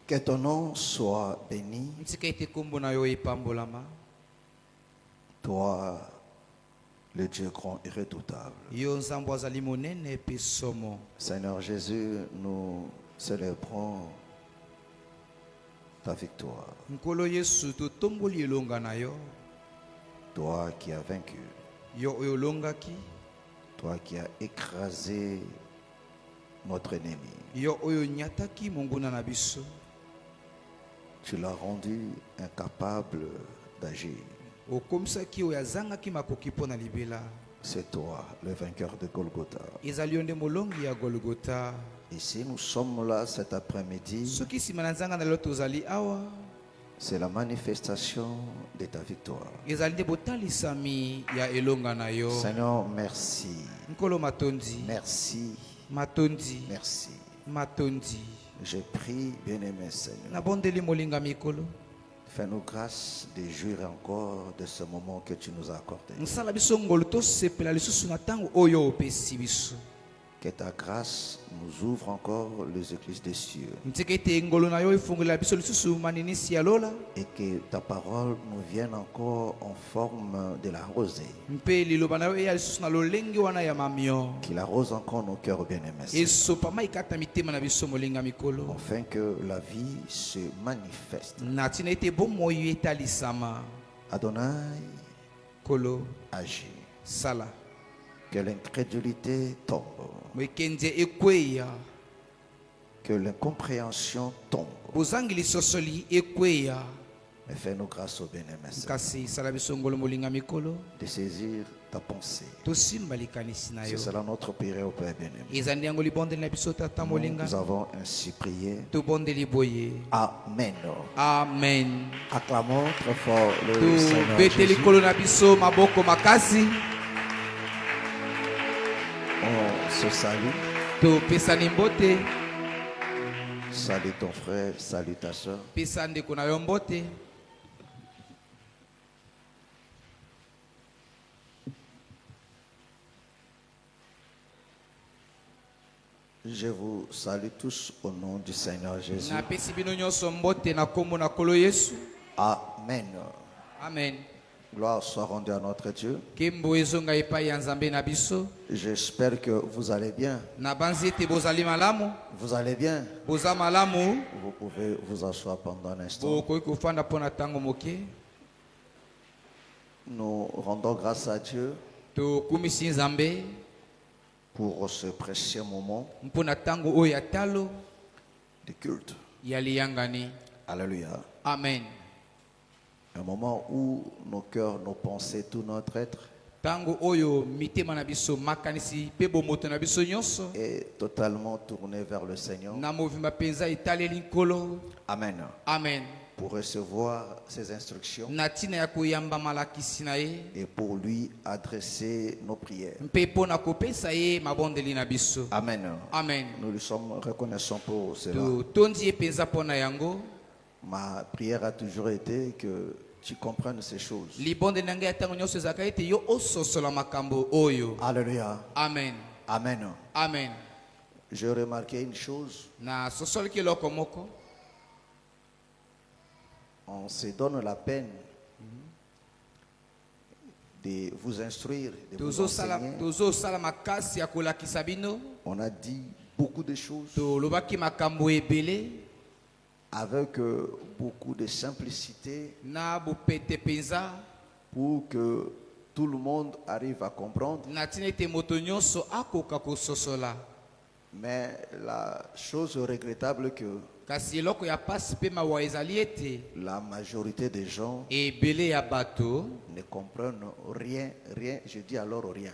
Que ton nom soit béni, toi, le Dieu grand et redoutable. Seigneur Jésus, nous célébrons ta victoire. Toi qui as vaincu, toi qui as écrasé notre ennemi. Tu l'as rendu incapable d'agir. C'est toi, le vainqueur de Golgotha. Et si nous sommes là cet après-midi, c'est la manifestation de ta victoire. Seigneur, merci. Merci. Merci. Je prie, bien-aimé Seigneur. Fais-nous grâce de jouir encore de ce moment que tu nous as accordé. Que ta grâce nous ouvre encore les écluses des cieux. Et que ta parole nous vienne encore en forme de la rosée. Qu'il arrose encore nos cœurs bien-aimés. Afin que la vie se manifeste. Adonai, agis. Que l'incrédulité tombe. Que l'incompréhension tombe. Et fais-nous grâce au bien-aimé de saisir ta pensée. C'est cela notre prière au Père bien-aimé. Nous avons ainsi prié. Amen. Amen. Acclamons très fort le Seigneur Jésus. On se salue. Salut ton frère, salut ta soeur. Je vous salue tous au nom du Seigneur Jésus. Amen. Amen. Gloire soit rendue à notre Dieu. J'espère que vous allez bien. Vous allez bien. Vous pouvez vous asseoir pendant un instant. Nous rendons grâce à Dieu pour ce précieux moment de culte. Alléluia. Amen. Un moment où nos cœurs, nos pensées, tout notre être est totalement tourné vers le Seigneur. Amen. Amen. Pour recevoir ses instructions et pour lui adresser nos prières. Amen. Amen. Nous lui sommes reconnaissants pour cela. Ma prière a toujours été que tu comprennes ces choses. Alléluia. Amen. Amen. Amen. J'ai remarqué une chose. On se donne la peine de vous instruire, de vous enseigner. On a dit beaucoup de choses avec beaucoup de simplicité pour que tout le monde arrive à comprendre. Mais la chose regrettable que la majorité des gens ne comprennent rien, je dis alors rien.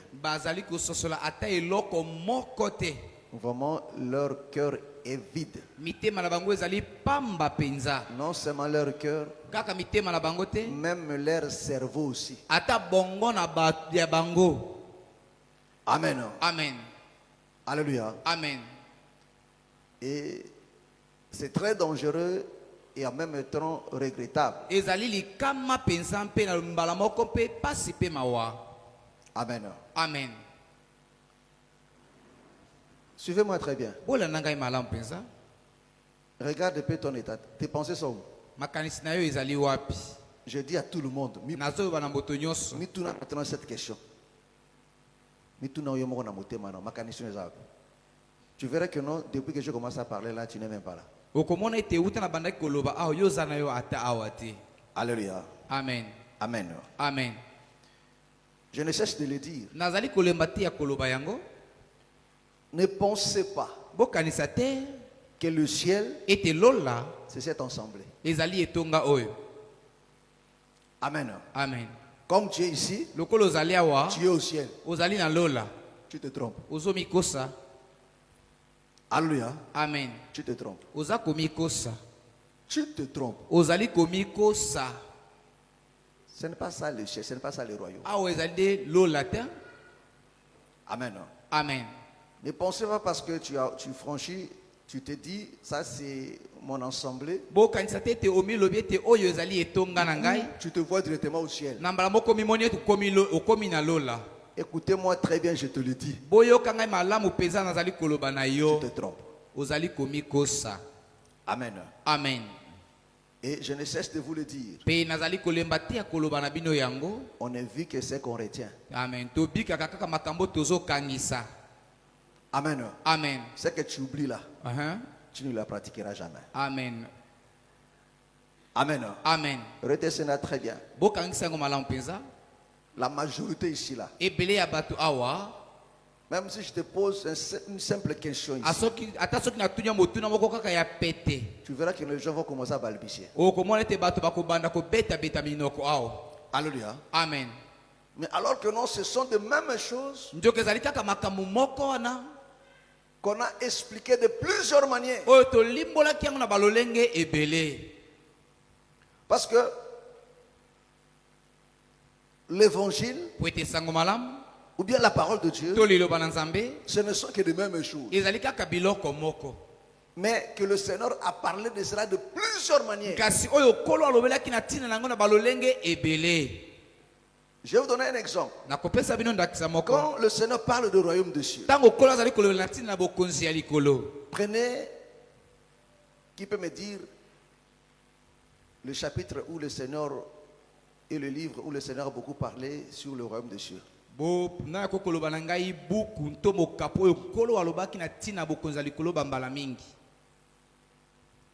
Vraiment, leur cœur est vide. Non seulement leur cœur, même leur cerveau aussi. Amen. Amen. Alléluia. Amen. Et c'est très dangereux et en même temps regrettable. Amen. Amen. Suivez-moi très bien. Regarde un peu ton état. Tes pensées sont où? Je dis à tout le monde. Maintenant cette question. Tu verras que non, depuis que je commence à parler là, tu n'es même pas là. Alléluia. Amen. Amen. Amen. Je ne cesse de le dire. Ne pensez pas que le ciel c'est cet ensemble. Amen. Amen. Comme tu es ici, tu es au ciel. Tu te trompes. Alléluia. Amen. Tu te trompes. Tu te trompes. Ce n'est pas ça le ciel, ce n'est pas ça le royaume. Amen. Amen. Ne pensez pas parce que tu franchis, tu te dis, ça c'est mon ensemble. Tu te vois directement au ciel. Écoutez-moi très bien, je te le dis. Tu te trompes. Amen. Amen. Et je ne cesse de vous le dire. On ne vit que ce qu'on retient. Amen. Amen. Amen. Ce que tu oublies là, tu ne la pratiqueras jamais. Amen. Amen. Amen. Retenez cela très bien. La majorité ici là. Même si je te pose une simple question ici, tu verras que les gens vont commencer à balbutier. Alléluia. Amen. Mais alors que non, ce sont de mêmes choses qu'on a expliqué de plusieurs manières. Parce que l'évangile ou bien la parole de Dieu, ce ne sont que de mêmes choses. Mais que le Seigneur a parlé de cela de plusieurs manières. Je vais vous donner un exemple. Quand le Seigneur parle du royaume de cieux, prenez, qui peut me dire le chapitre où le Seigneur et le livre où le Seigneur a beaucoup parlé sur le royaume de cieux.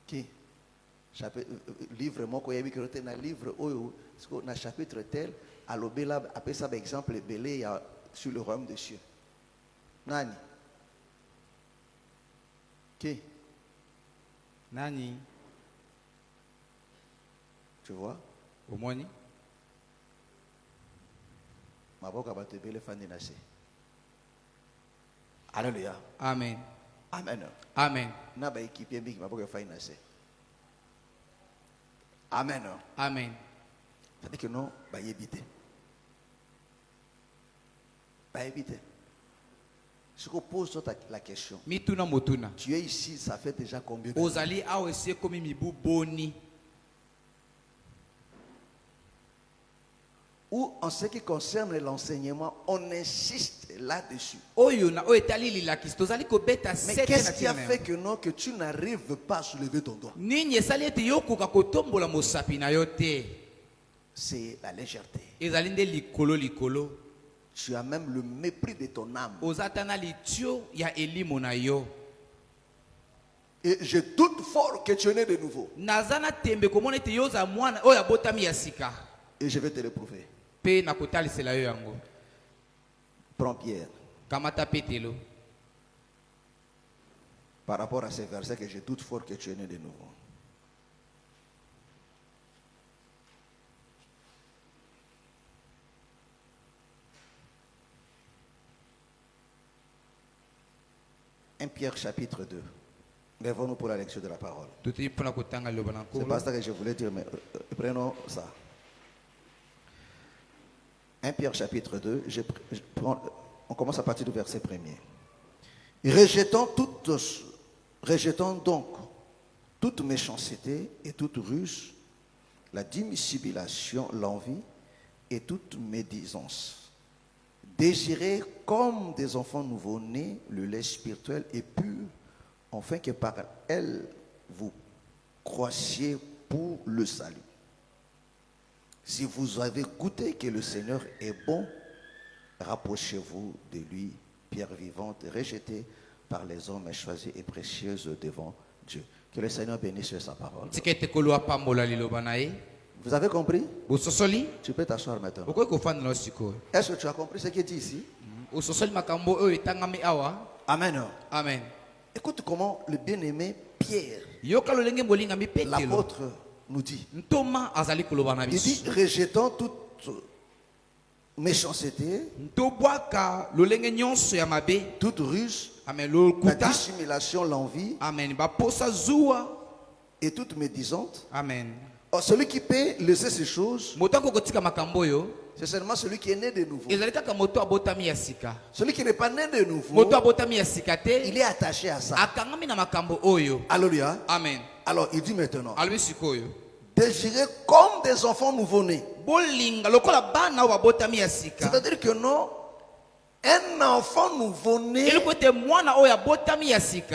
Qui? Livre moi quand il y a livre na chapitre tel à l'obéla après ça par exemple belé sur le royaume des cieux. Nani? Qui? Nani? Tu vois? Omoni? Maboka ba te belé fandi nase. Alléluia. Amen. Amen. Amen. Na ba équipier big maboka fandi nase. Amen. Amen. Ça dit que non, bah éviter. Bah éviter. Je pose la question. Tu es ici, ça fait déjà combien de temps? Ou en ce qui concerne l'enseignement, on insiste là-dessus. Mais qu'est-ce qui a fait que non, que tu n'arrives pas à soulever ton doigt? C'est la légèreté. Tu as même le mépris de ton âme. Et je doute fort que tu es né de nouveau. Et je vais te le prouver. Prends Pierre. Par rapport à ces versets que je doute fort que tu es né de nouveau. Un Pierre chapitre 2. Lèvons-nous pour la lecture de la parole. C'est pas ça que je voulais dire, mais prenons ça. 1 Pierre chapitre 2, on commence à partir du verset 1er. Rejetons donc toute méchanceté et toute ruse, la dissimulation, l'envie et toute médisance. Désirez comme des enfants nouveau-nés le lait spirituel et pur, afin que par elle vous croissiez pour le salut. Si vous avez goûté que le Seigneur est bon, rapprochez-vous de lui, pierre vivante, rejetée par les hommes, mais choisie et précieuse devant Dieu. Que le Seigneur bénisse sa parole. Vous avez compris? Tu peux t'asseoir maintenant. Est-ce que tu as compris ce qui est dit ici? Amen. Amen. Écoute comment le bien-aimé Pierre, l'apôtre, nous dit. Il dit, rejetant toute méchanceté, toute ruse, la dissimulation, l'envie, et toute médisante. Amen. Or, celui qui peut laisser ces choses, c'est seulement celui qui est né de nouveau. Celui qui n'est pas né de nouveau, il est attaché à ça. Alléluia. Amen. Alors, il dit maintenant, désirez comme des enfants nouveau-nés. C'est-à-dire que non, un enfant nouveau-né,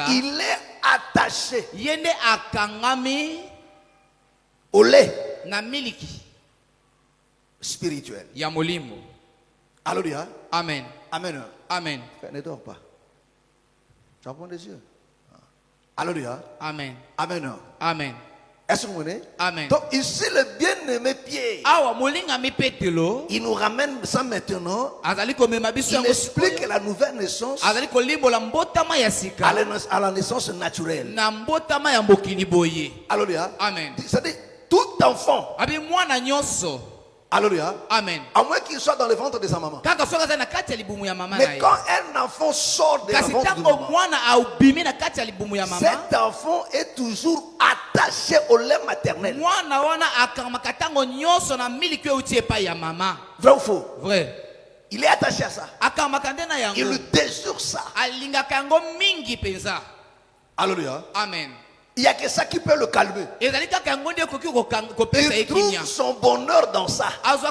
il est attaché au lait spirituel. Alléluia. Amen. Amen. Amen. Ne dors pas. Tu as bon des yeux. Alléluia. Amen. Amen. Amen. Est-ce que vous voyez? Amen. Donc ici le bien-aimé Pierre, il nous ramène ça maintenant. Il explique la nouvelle naissance à la naissance naturelle. Alléluia. Amen. C'est-à-dire tout enfant. Alléluia. Amen. À moins qu'il soit dans le ventre de sa maman. Mais quand un enfant sort de la ventre de maman, cet enfant est toujours attaché au lait maternel. Vrai ou faux? Vrai. Il est attaché à ça. Il lui désire ça. Alléluia. Amen. Il n'y a que ça qui peut le calmer. Il trouve son bonheur dans ça. Est-ce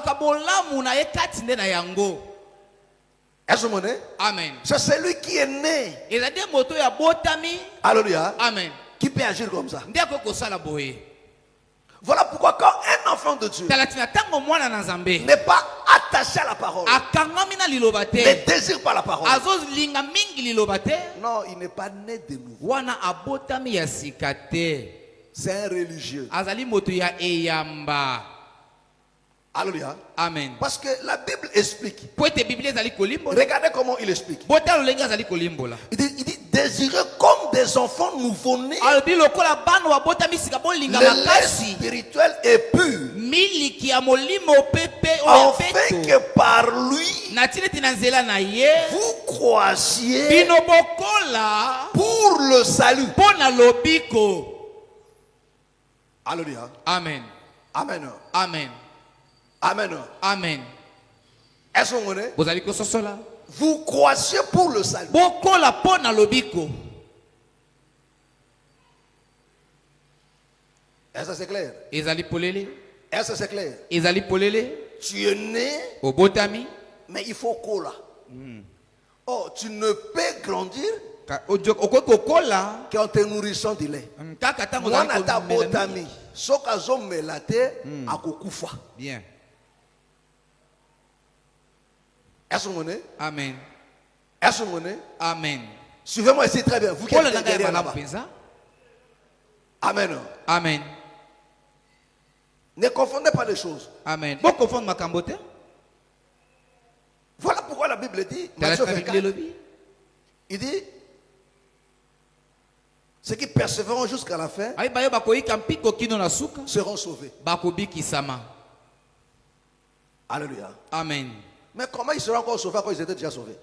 que vous comprenez? Amen. C'est celui qui est né. Alléluia. Amen. Qui peut agir comme ça. Voilà pourquoi quand un enfant de Dieu n'est pas attaché à la parole, ne désire pas la parole, non, il n'est pas né de nouveau. C'est un religieux. Alléluia. Amen. Parce que la Bible explique. Regardez comment il explique. Il dit désirez comme des enfants nouveau-nés. Le lait spirituel est pur. Afin que par lui, vous croissiez pour le salut. Alléluia. Amen. Amen. Amen. Amen. Amen. Est-ce que vous voyez? Vous croissiez pour le salut. Est-ce que c'est clair? Est-ce que c'est clair? Tu es né, mais il faut cola. Oh, tu ne peux grandir qu'en te nourrissant du lait. Moi, nata botami. Sokazo melate akokufa. Bien. Est-ce que vous voyez? Amen. Est-ce que vous voyez? Amen. Suivez-moi ici très bien. Vous qui êtes derrière là-bas. Amen. Amen. Ne confondez pas les choses. Amen. Bon confondre ma cambote. Voilà pourquoi la Bible dit, Matthieu 24, il dit, ceux qui persévéreront jusqu'à la fin seront sauvés. Alléluia. Amen. Mais comment ils seront encore sauvés quand ils étaient déjà sauvés?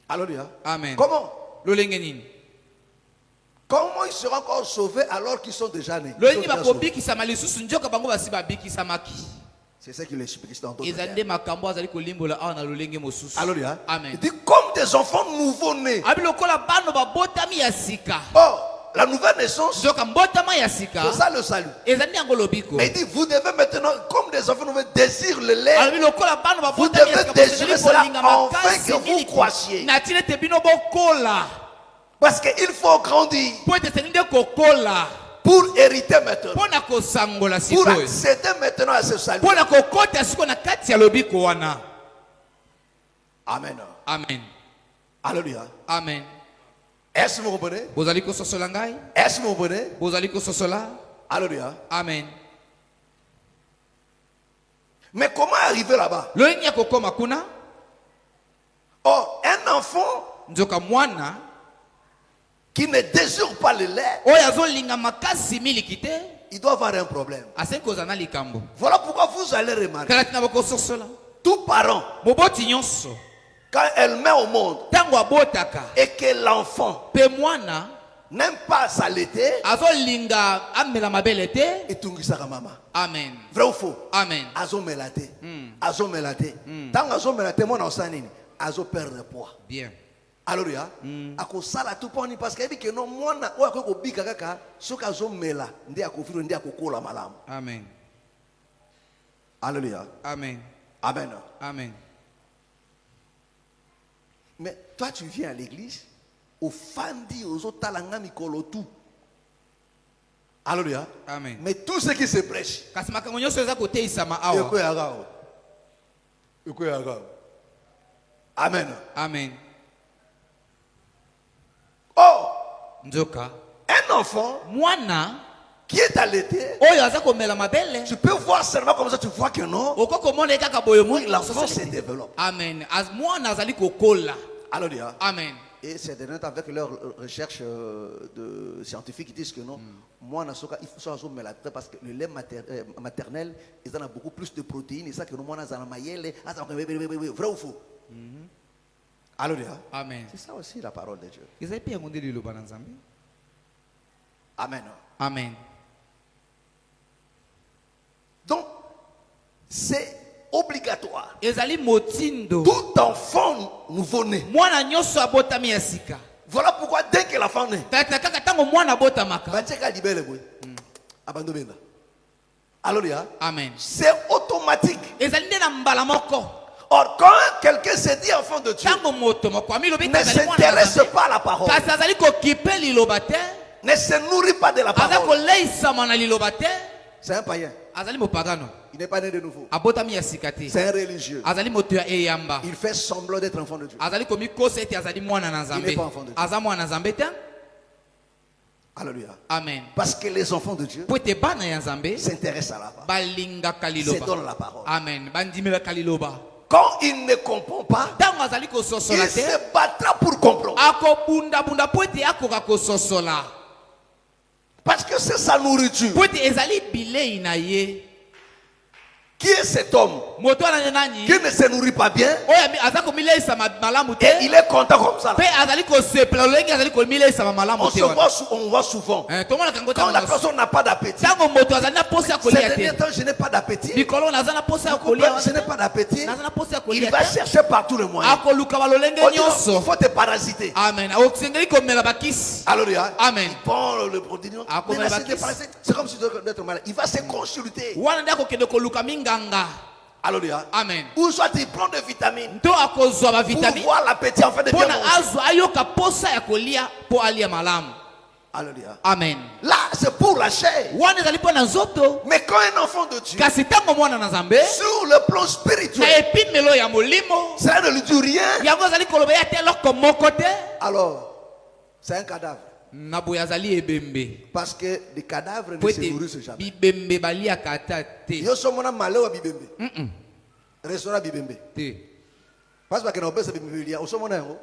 Alléluia. Amen. Comment? Comment ils seront encore sauvés alors qu'ils sont déjà nés? C'est ça qu'il explique dans d'autres termes. Alléluia. Amen. Il dit comme des enfants nouveau-nés. Oh, la nouvelle naissance, c'est ça le salut. Mais il dit vous devez maintenant, comme des enfants nouveau, désirer le lait. Vous devez désirer cela afin que vous croissiez. Parce qu'il faut grandir po ete esengeli nde kokola pour hériter maintenant. mpona kosangola Pour sikoyo accéder maintenant à ce salut. mpona kokota sikoyo na kati ya lobiko wana. Amen. Amen. Alléluia. Amen. Est-ce que vous comprenez? Bozali kososola ngai? Est-ce que vous comprenez? Bozali kososola? Alléluia. Amen. Mais comment arriver là-bas? Lolenge ya kokoma kuna? Oh, un enfant Nzoka mwana qui ne désire pas le lait, oyo azolinga makasi miliki te il doit avoir un problème. asengi kozala na likambo. Voilà pourquoi vous allez remarquer, Kala tina bakososola tout parent, moboti nyonso quand elle met au monde ntango abotaka et que l'enfant mpe mwana n'aime pas s'allaiter, azolinga amela mabele te. et tungisaka mama. Amen. Vrai ou faux? Amen. Azomela te. Azomela te. Tant azomela te, mon enfant nini? Azo perdre poids. Bien. Alléluia. Akosala tout poni parce que que non mwana oyo akoko bika kaka soka azomela ndi akofiro ndi akokola malamu. Amen. Alléluia. Amen. Amen. Amen. Mais toi tu viens à l'église au fandi aux talanga mikolo tout. Alléluia. Amen. Mais tout ce qui se prêche, Kasi makambo nyonso eza koteisama awa. Amen. Amen. Oh, Nzoka un enfant mwana qui est allaité, oyo aza komela mabele tu peux voir seulement comme ça, tu vois que non, oko komona ye kaka boye oui, l'enfant se développe. Amen. Mwana azali kokola. Alléluia. Amen. Et c'est de notre avec leurs recherches de scientifiques qui disent que non, moi, il faut que parce que le lait maternel, ils en a beaucoup plus de protéines et ça que nous, moi, dans la maillelle, vrai ou faux? Alléluia. Amen. C'est ça aussi la parole de Dieu. Ezali pe yango nde liloba na Nzambe. Amen. Amen. Donc, c'est obligatoire. Ezali motindo. Tout enfant nouveau-né. Mwana nyonso abotami ya sika. Voilà pourquoi dès que l'enfant naît, Kaka tango mwana abotamaka. Alléluia. Amen. C'est automatique. Ezali nde na mbala moko. Or, quand quelqu'un se dit enfant de Dieu, Tango moto moko amilobi ne s'intéresse pas à la parole, kasi azali kokipe liloba te. ne se nourrit pas de la Aza parole, koleisama na liloba te. c'est un païen. Azali mopagano. Il n'est pas né de nouveau. Abotami ya sika te. C'est un religieux. Azali moto ya eyamba. Il fait semblant d'être enfant de Dieu. Azali komikosa ete azali mwana na Il Nzambe. n'est pas enfant de Dieu. Aza mwana na Nzambe te. Alléluia. Amen. Parce que les enfants de Dieu Po ete bana ya Nzambe s'intéressent à la parole. balingaka Se liloba. donnent la parole. Amen. Bandimelaka liloba. Quand il ne comprend pas, Tango azali il kososola te. se battra pour comprendre. Akobunda po ete akoka kososola. Parce que c'est sa nourriture. Po ete ezali bilei na ye. Qui est cet homme Moto ana nani? qui ne se nourrit pas bien Oya aza komileisa malamu te. et il est content comme ça? Pe azali kosepela lolenge azali komileisa malamu te. On voit souvent. Tomona kango Quand la tango. personne n'a pas d'appétit, Tango moto azali na posa ya ces kolia derniers te. temps, je n'ai pas d'appétit. Mikolo naza na posa ya Vous comprenez, kolia. je n'ai pas d'appétit. Naza na posa ya Il kolia va te. chercher par tous les moyens. Akoluka balolenge On dit, non, il nyonso. faut te parasiter. Amen. Okusengeli komela bakisi. Alléluia. Amen. Il prend le produit. Non, Ah, comme mais là, la c'est bâtisse. parasité. C'est comme si tu devais être malade. Il va se consulter. Wana nda kokende koluka minganga. Alléluia. Amen. Ou soit il prend des vitamines Nto akozwa ba pour vitamine. voir l'appétit en fait de bien Pona manger. azwa ayoka posa ya kolia po alia malamu. Alléluia. Amen. Là, c'est pour la chair. Wana ezali po na nzoto. Mais quand un enfant de Dieu, Kasi tango mwana na Nzambe. sur le plan Na spirituel, epimelo ya molimo. ça ne lui dit rien. Yango azali koloba ya te eloko moko te. Alors, c'est un cadavre. Na boye azali ebembe. Parce que les cadavres Po ne se ete nourrissent jamais. bibembe baliaka ata te. Yo somona malé wa bibembe. Mm-mm. Restaurant bibembe. Te. Parce que na obesa bibembe lia osomona ngo.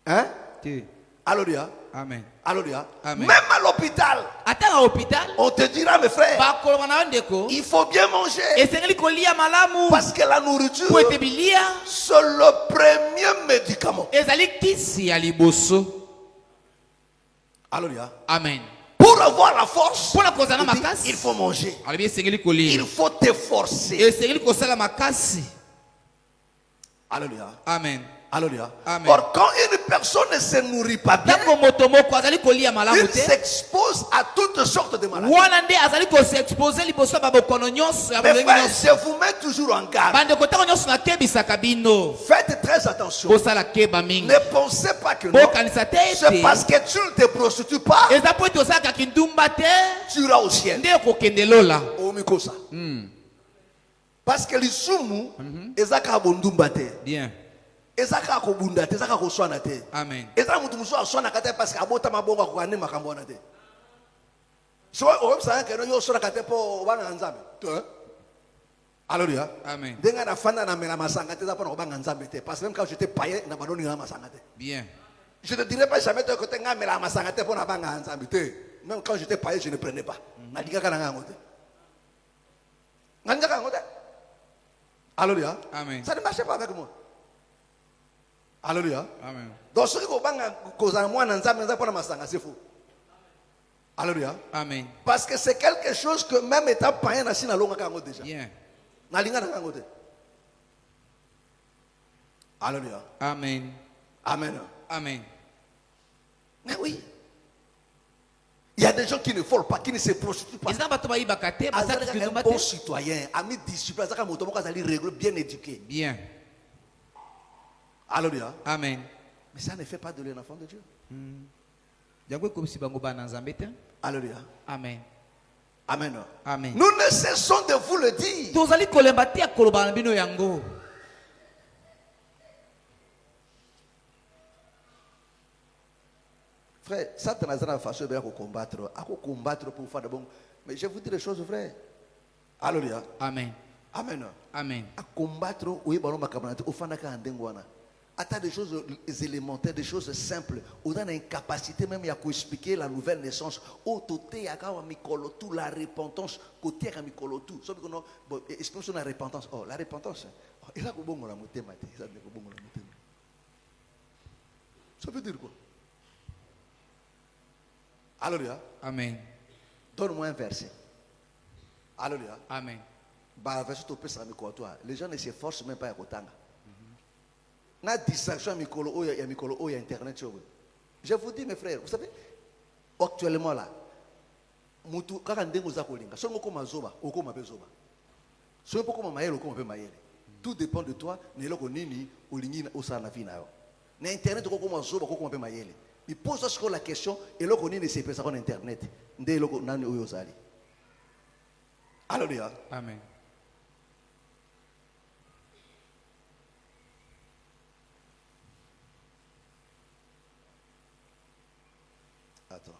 Hein? Te. Alléluia. Amen. Alléluia. Amen. Même à l'hôpital, Ata na hôpital. on te dira mes frères, Bakoloba na ndeko. il faut bien manger Esengeli kolia malamu. parce que la nourriture Po ete bilia. c'est le premier médicament. Ezali kisi ya liboso. Alléluia. Amen. Pour avoir la force, Pona kozana il dit, makasi. il faut manger. Alobi esengeli Il kolia. faut t'efforcer. Esengeli kosala makasi. Alléluia. Amen. Alléluia. Amen. Or, quand une personne ne se nourrit pas bien, Ntango moto moko azali kolia malamu il te s'expose à toutes sortes de maladies. wana nde azali koseexpose liboso ya babokono nyonso ya Mes bolenge frères, nyonso. je vous mets toujours en garde. Bandeko ntango nyonso nakebisaka bino Faites très attention. bosala keba mingi Ne pensez pas que non. bokanisa te C'est parce ete que tu ne te prostitues pas, eza po ete osalaka kindumba te tu iras au ciel. nde okokende lola. Au mikosa. Parce que lisumu, ezaka bondumba te. Bien. Ezaka kobunda te, ezaka koswana te. Amen. Ezaka mutu musu aswana kate parce que abota mabongo akokane makambo wana te. So oyebisaka keno yo oswana kate po obanga nzambe. Alléluia. Amen. Ndenga na fanda na mela masanga te eza pona kobanga nzambe te. Parce que même quand j'étais païen na banoni na masanga te. Bien. Je ne dirais pas jamais que tu as mela masanga te pona banga nzambe te. Même quand j'étais païen je ne prenais pas. Na dingaka na ngango te. Nganga ngango te. Alléluia. Amen. Ça ne marchait pas avec moi. Alléluia. Amen. Donc ce qui kobanga kozana mwana nzambe nza pona masanga c'est faux. Alléluia. Amen. Parce que c'est quelque chose que même étant païen na sina longa kango déjà. Bien. Na linga na kango te. Alléluia. Amen. Amen. Amen. Mais oui. Il y a des gens qui ne volent pas, qui ne se prostituent pas. eza bato bayibaka te Azali basalaka un kindumba bon te. citoyen, ami disciple, azali moto moko azali réglé, bien éduqué. Bien. Alléluia. Amen. Mais ça ne fait pas de lui un enfant de Dieu. yango ekomisi bango bana nzambe te. Alléluia. Amen. Amen. Amen. Nous ne cessons de vous le dire. tozali kolemba te ya koloba na bino yango. Frère, Satan a une façon de combattre. À combattre pour faire de bon. Mais je vous dis des choses vraies. Alléluia. Amen. Amen. Amen. À combattre, oui, ballon macabre, au fond de attends des choses élémentaires, des choses simples. On a une capacité même à expliquer la nouvelle naissance. Au toté, à tout la repentance, côté à mikolo tout. Sauf que non, expression la repentance. Oh, la repentance. Il a que bon la montée, ça veut dire que bon la montée. Ça veut dire quoi? Alléluia. Amen. Donne-moi un verset. Alléluia. Amen. Bah, verset au père toi. Les gens ne s'efforcent même pas à kotanga. Na distraction mikolo, il y a mikolo, il y a internet. Je vous dis mes frères, vous savez, actuellement là, mutu kaka ndengo za kolinga. Solo moko mazoba, oko mabe zoba. Solo moko mamayele, oko mabe mayele. Tout dépend de toi. Neloko nini olingi osana na vie na yo. Na internet oko mazoba, oko mabe mayele. Il pose la question et là on est c'est sur internet ndé loko nani oyo zali. Alléluia. Amen. Attends.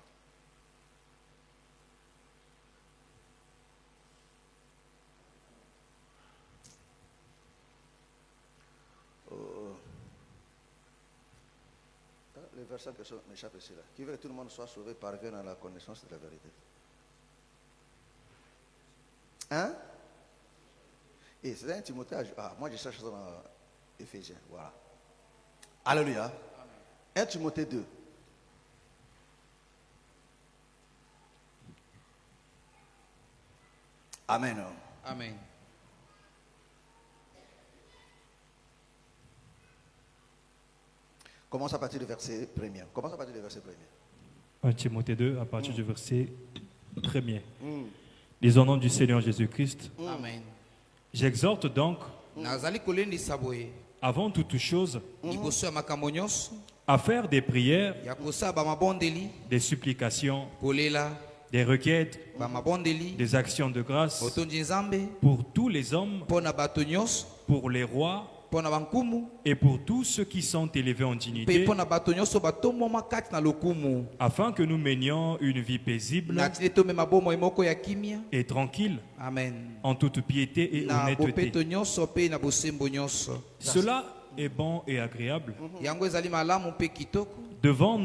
Le verset que m'échappe ici là. Qui veut que tout le monde soit sauvé parvienne à la connaissance de la vérité. Hein? Et c'est un Timothée. Ah, moi je cherche ça dans Éphésiens. Voilà. Alléluia. 1 Timothée 2. Amen. Amen. Commence à partir du verset 1er. Commence à partir du verset 1er. 1 Timothée 2, à partir du verset 1er. Lisons au nom du Seigneur Jésus-Christ. Amen. J'exhorte donc, nazali kolendisa boye avant toute chose, liboso ya makambo nyonso à faire des prières, ya kosala bamabondeli des supplications, kolela des requêtes, bamabondeli des actions de grâce botondi nzambe pour tous les hommes, mpo na bato nyonso pour les rois mpo na bankumu et pour tous ceux qui sont élevés en mpe dignité, mpo na bato nyonso batombwama kati na lokumu afin que nous menions une vie paisible na tili tomema bomoi moko ya kimia. et tranquille, Amen. en toute piété et Na honnêteté. bopeto nyonso mpe na bosembo nyonso Cela est bon et agréable yango ezali malamu mpe kitoko devant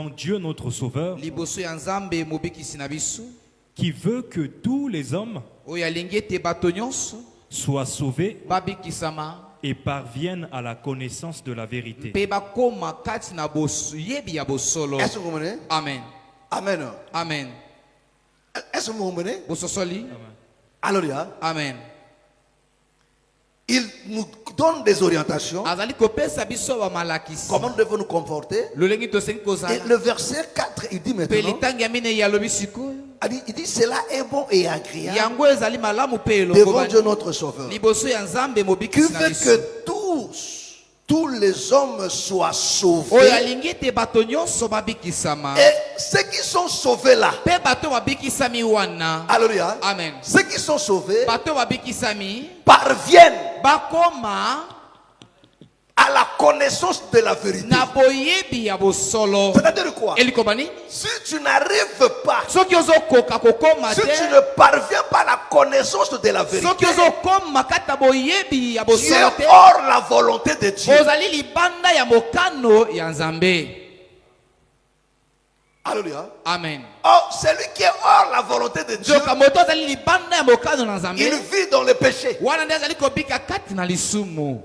Dieu notre Sauveur, liboso ya nzambe mobikisi na biso qui veut que tous les hommes oyo alingi ete bato nyonso soient sauvés babikisama et parviennent à la connaissance de la vérité. mpe bakoma kati na yebi ya bosolo. Est-ce que vous comprenez? Amen. Amen. Amen. Est-ce que vous comprenez? Bososoli. Alléluia. Amen. Il nous donne des orientations. azali kopesa biso ba malakisi Comment nous devons nous comporter. lolengi tosengi Et kozala le verset 4, il dit pe maintenant, litangi ya mine yalobi sikoyo il dit cela est bon et agréable yango ezali malamu pe devant Dieu eloko notre Sauveur. liboso ya nzambe Qui mobikisi na veut biso que tous les hommes soient oyo sauvés. alingi ete bato nyonso babikisama Et ceux qui sont sauvés là, mpe bato babikisami wana alléluia, amen ceux qui sont sauvés bato babikisami parviennent bakoma à la connaissance de la vérité. na boyebi ya bosolo C'est-à-dire quoi? elikoba nini Si tu n'arrives pas, soki ozokoka kokoma si tu te ne parviens pas à la connaissance de la vérité, soki ozokoma kati ya boyebi ya tu es bosolo te hors la volonté de Dieu. ozali libanda ya mokano ya nzambe Alléluia. amen Or, celui qui est hors la volonté de Dieu, nzoka moto azali libanda ya mokano na nzambe il vit dans le péché. wana nde azali kobika kati na lisumu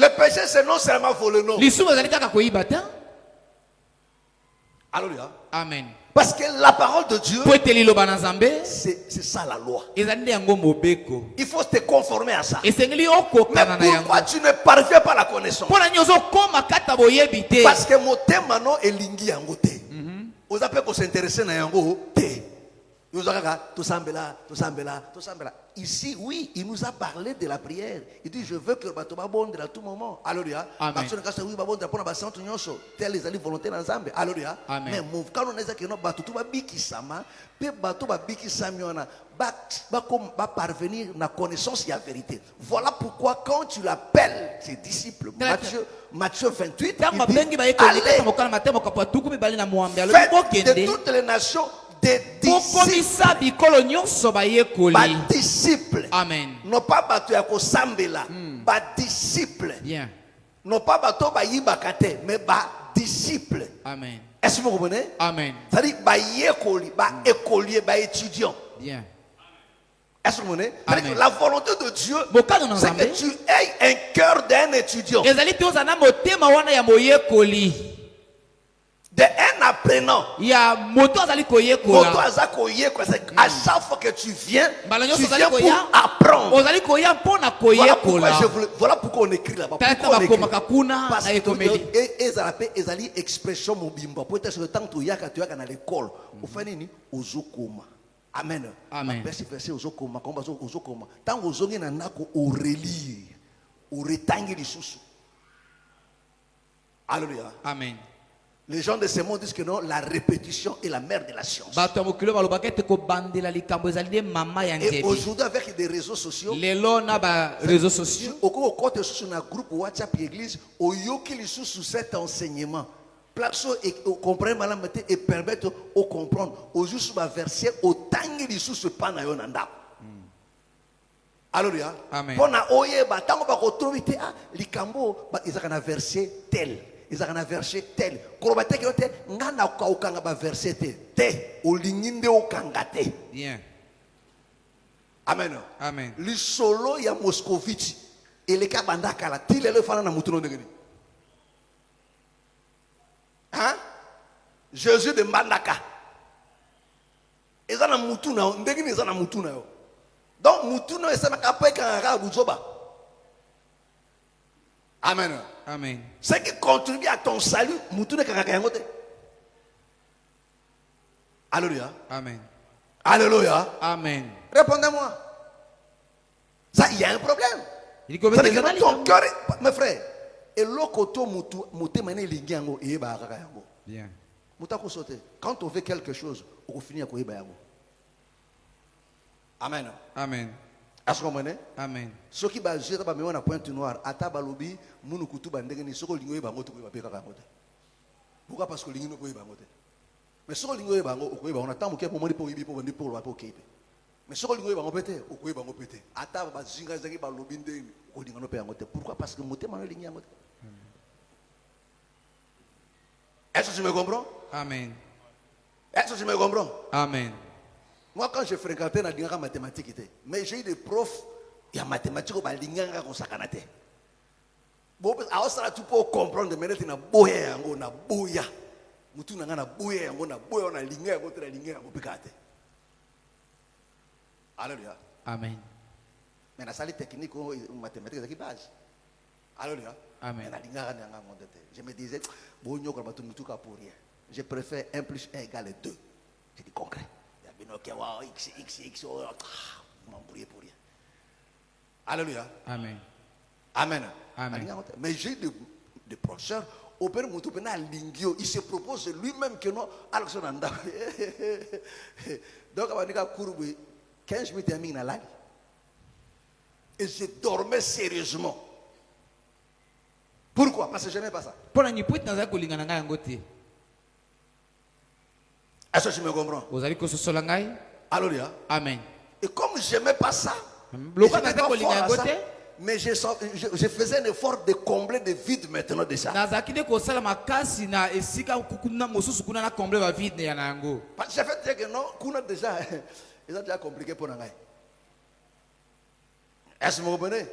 Le péché, c'est non seulement voler, non. lisumu ezali kaka koyiba te Alléluia. amen Parce que la parole de Dieu, po ete liloba na nzambe c'est ça la loi. ezali nde yango mobeko Il faut te conformer à ça. esengeli Mais okokana na yango pourquoi tu ne parviens pas à la connaissance? mpo na nini ozokoma kati ya boyebi te Parce que motema no elingi yango te. Oza pe ko s'intéresser na yango te. Nous avons ici, oui, il nous a parlé de la prière. Il dit, je veux que le bateau va bondir à tout moment. Alléluia. Amen. Oui, va bondir pour la bassin tel les alliés volontaires ensemble. Alléluia. Amen. Mais mon quand on est que notre bateau va biki sama, pe bateau va biki samiona, va parvenir à la connaissance et la vérité. Voilà pourquoi quand tu l'appelles ses disciples, Matthieu 28, ntango il babengi dit, bayekoli kati allez, ya mokano matemo kapo atuku mibale na mwambe alobi faites de bokende toutes les nations des disciples. bokomisa bikolo nyonso bayekoli Disciples. amen Non pas bateau ya kosambela, ba disciples. bien Non pas bateau ba yibakate, mais ba disciples. amen Est-ce que vous comprenez? amen C'est-à-dire ba yekoli, ba écolier, ba étudiant. bien Est-ce que vous comprenez? C'est-à-dire Amen. que la volonté de Dieu, Bokano na c'est Nzambe. que tu aies un cœur d'un étudiant, ezali te ozala na motema wana ya moyekoli d'un apprenant. ya moto azali Moto koyekola azako yeko, c'est à chaque fois que tu viens Mbala nyonso pour ozali koya apprendre. ozali koya mpo na Voilà pourquoi on écrit là-bas. tala Pourquoi on écrit? bakomaka kuna Parce na ekomeli que ezali expression mobimba. Peut-être que tant que tu yaka na l'école, au fait nini ozokoma. Amen. Amen. Verset ozokoma, komba ozokoma. Tant ozongi na nako o relire, o retangi lisusu. Alléluia. amen Les gens de ce monde disent que non, la répétition est la mère de la science. bato ya mokili balobaka ete kobandela likambo ezali nde mama ya Et nzebi aujourd'hui, avec des réseaux sociaux, lelo na bareseau sociaux au côté sur un groupe WhatsApp église, au yoki lisusu cet enseignement. Plaço et comprendre malam et permettre au comprendre. Au juste sur verset au tangi lisusu pana yonanda. Alléluia. Amen. Pona oye ba tango ba retrouver ah likambo ba izaka na verset tel. Izaka na verset tel. Korobate ke yote ngana ka okanga ba verset te. Olinginde okangate. bien Amen. amen Le solo ya Moscovici et les kabandaka la tile le fana na mutuno ndengeni. Hein? Jésus de Mbandaka. Ezana mutuna ndengeni ezana mutuna yo. Donc mutuna esana kapai kanga buzoba. Amen. amen Ce qui contribue à ton salut, mutuna kanga yangote. Alléluia. amen Alléluia. amen Répondez-moi. Ça, il y a un problème. C'est-à-dire que ton cœur, mes frères, et l'okoto muté mané lingiango et ba yango. bien Mutako sauter. Quand on fait quelque chose, on finit à quoi yango. Amen. amen Est-ce que vous comprenez? amen Ceux qui basent sur la pointe noire, ata balobi, munu kutu bandengeni, soko lingoye bango to ba peka kangote. Pourquoi? Parce que lingino ko bangote. Mais soko lingoye bango ko ba on attend ke pour moni pour ibi pour vendre pour ba pour kepe. Mais soko lingoye bango pété, ko bango pété. Ata ba zinga zangi ba lobi ndeni, ko lingano pe yangote. Pourquoi? Parce que motema no lingi yangote. Est-ce que tu me comprends? amen Est-ce que tu me comprends? amen Moi, quand j'ai fréquenté la linga mathématique, mais j'ai eu des profs, il y a mathématiques au balinganga qu'on s'acanate. Bon, alors ça, tu peux comprendre, mais tu n'as boya, on a boya. Mutu n'a boya, on a boya, on a linga, on a linga, on a picate. Alléluia. amen Mais dans la salle technique ou mathématiques, c'est qui base. Alléluia. Amen. Je me disais, pour rien. Je préfère 1 plus 1 égale 2. C'est du concret. X, m'embrouiller pour rien. Alléluia. Amen. Amen. Amen. Mais j'ai des professeurs, au père Moutopena Lingio, il se propose lui-même que non, Alexandre. Donc, on a 15 minutes à la ligne. Et je dormais sérieusement. Pourquoi? Parce que je n'aimais pas ça. Est-ce que tu me comprends? Alléluia. Amen. Et comme je n'aimais pas ça, mais je faisais un effort de combler des vides maintenant de ça. Parce que j'ai fait dire que non, qu'on a déjà, ils ont déjà compliqué pour nous. Est-ce que vous comprenez?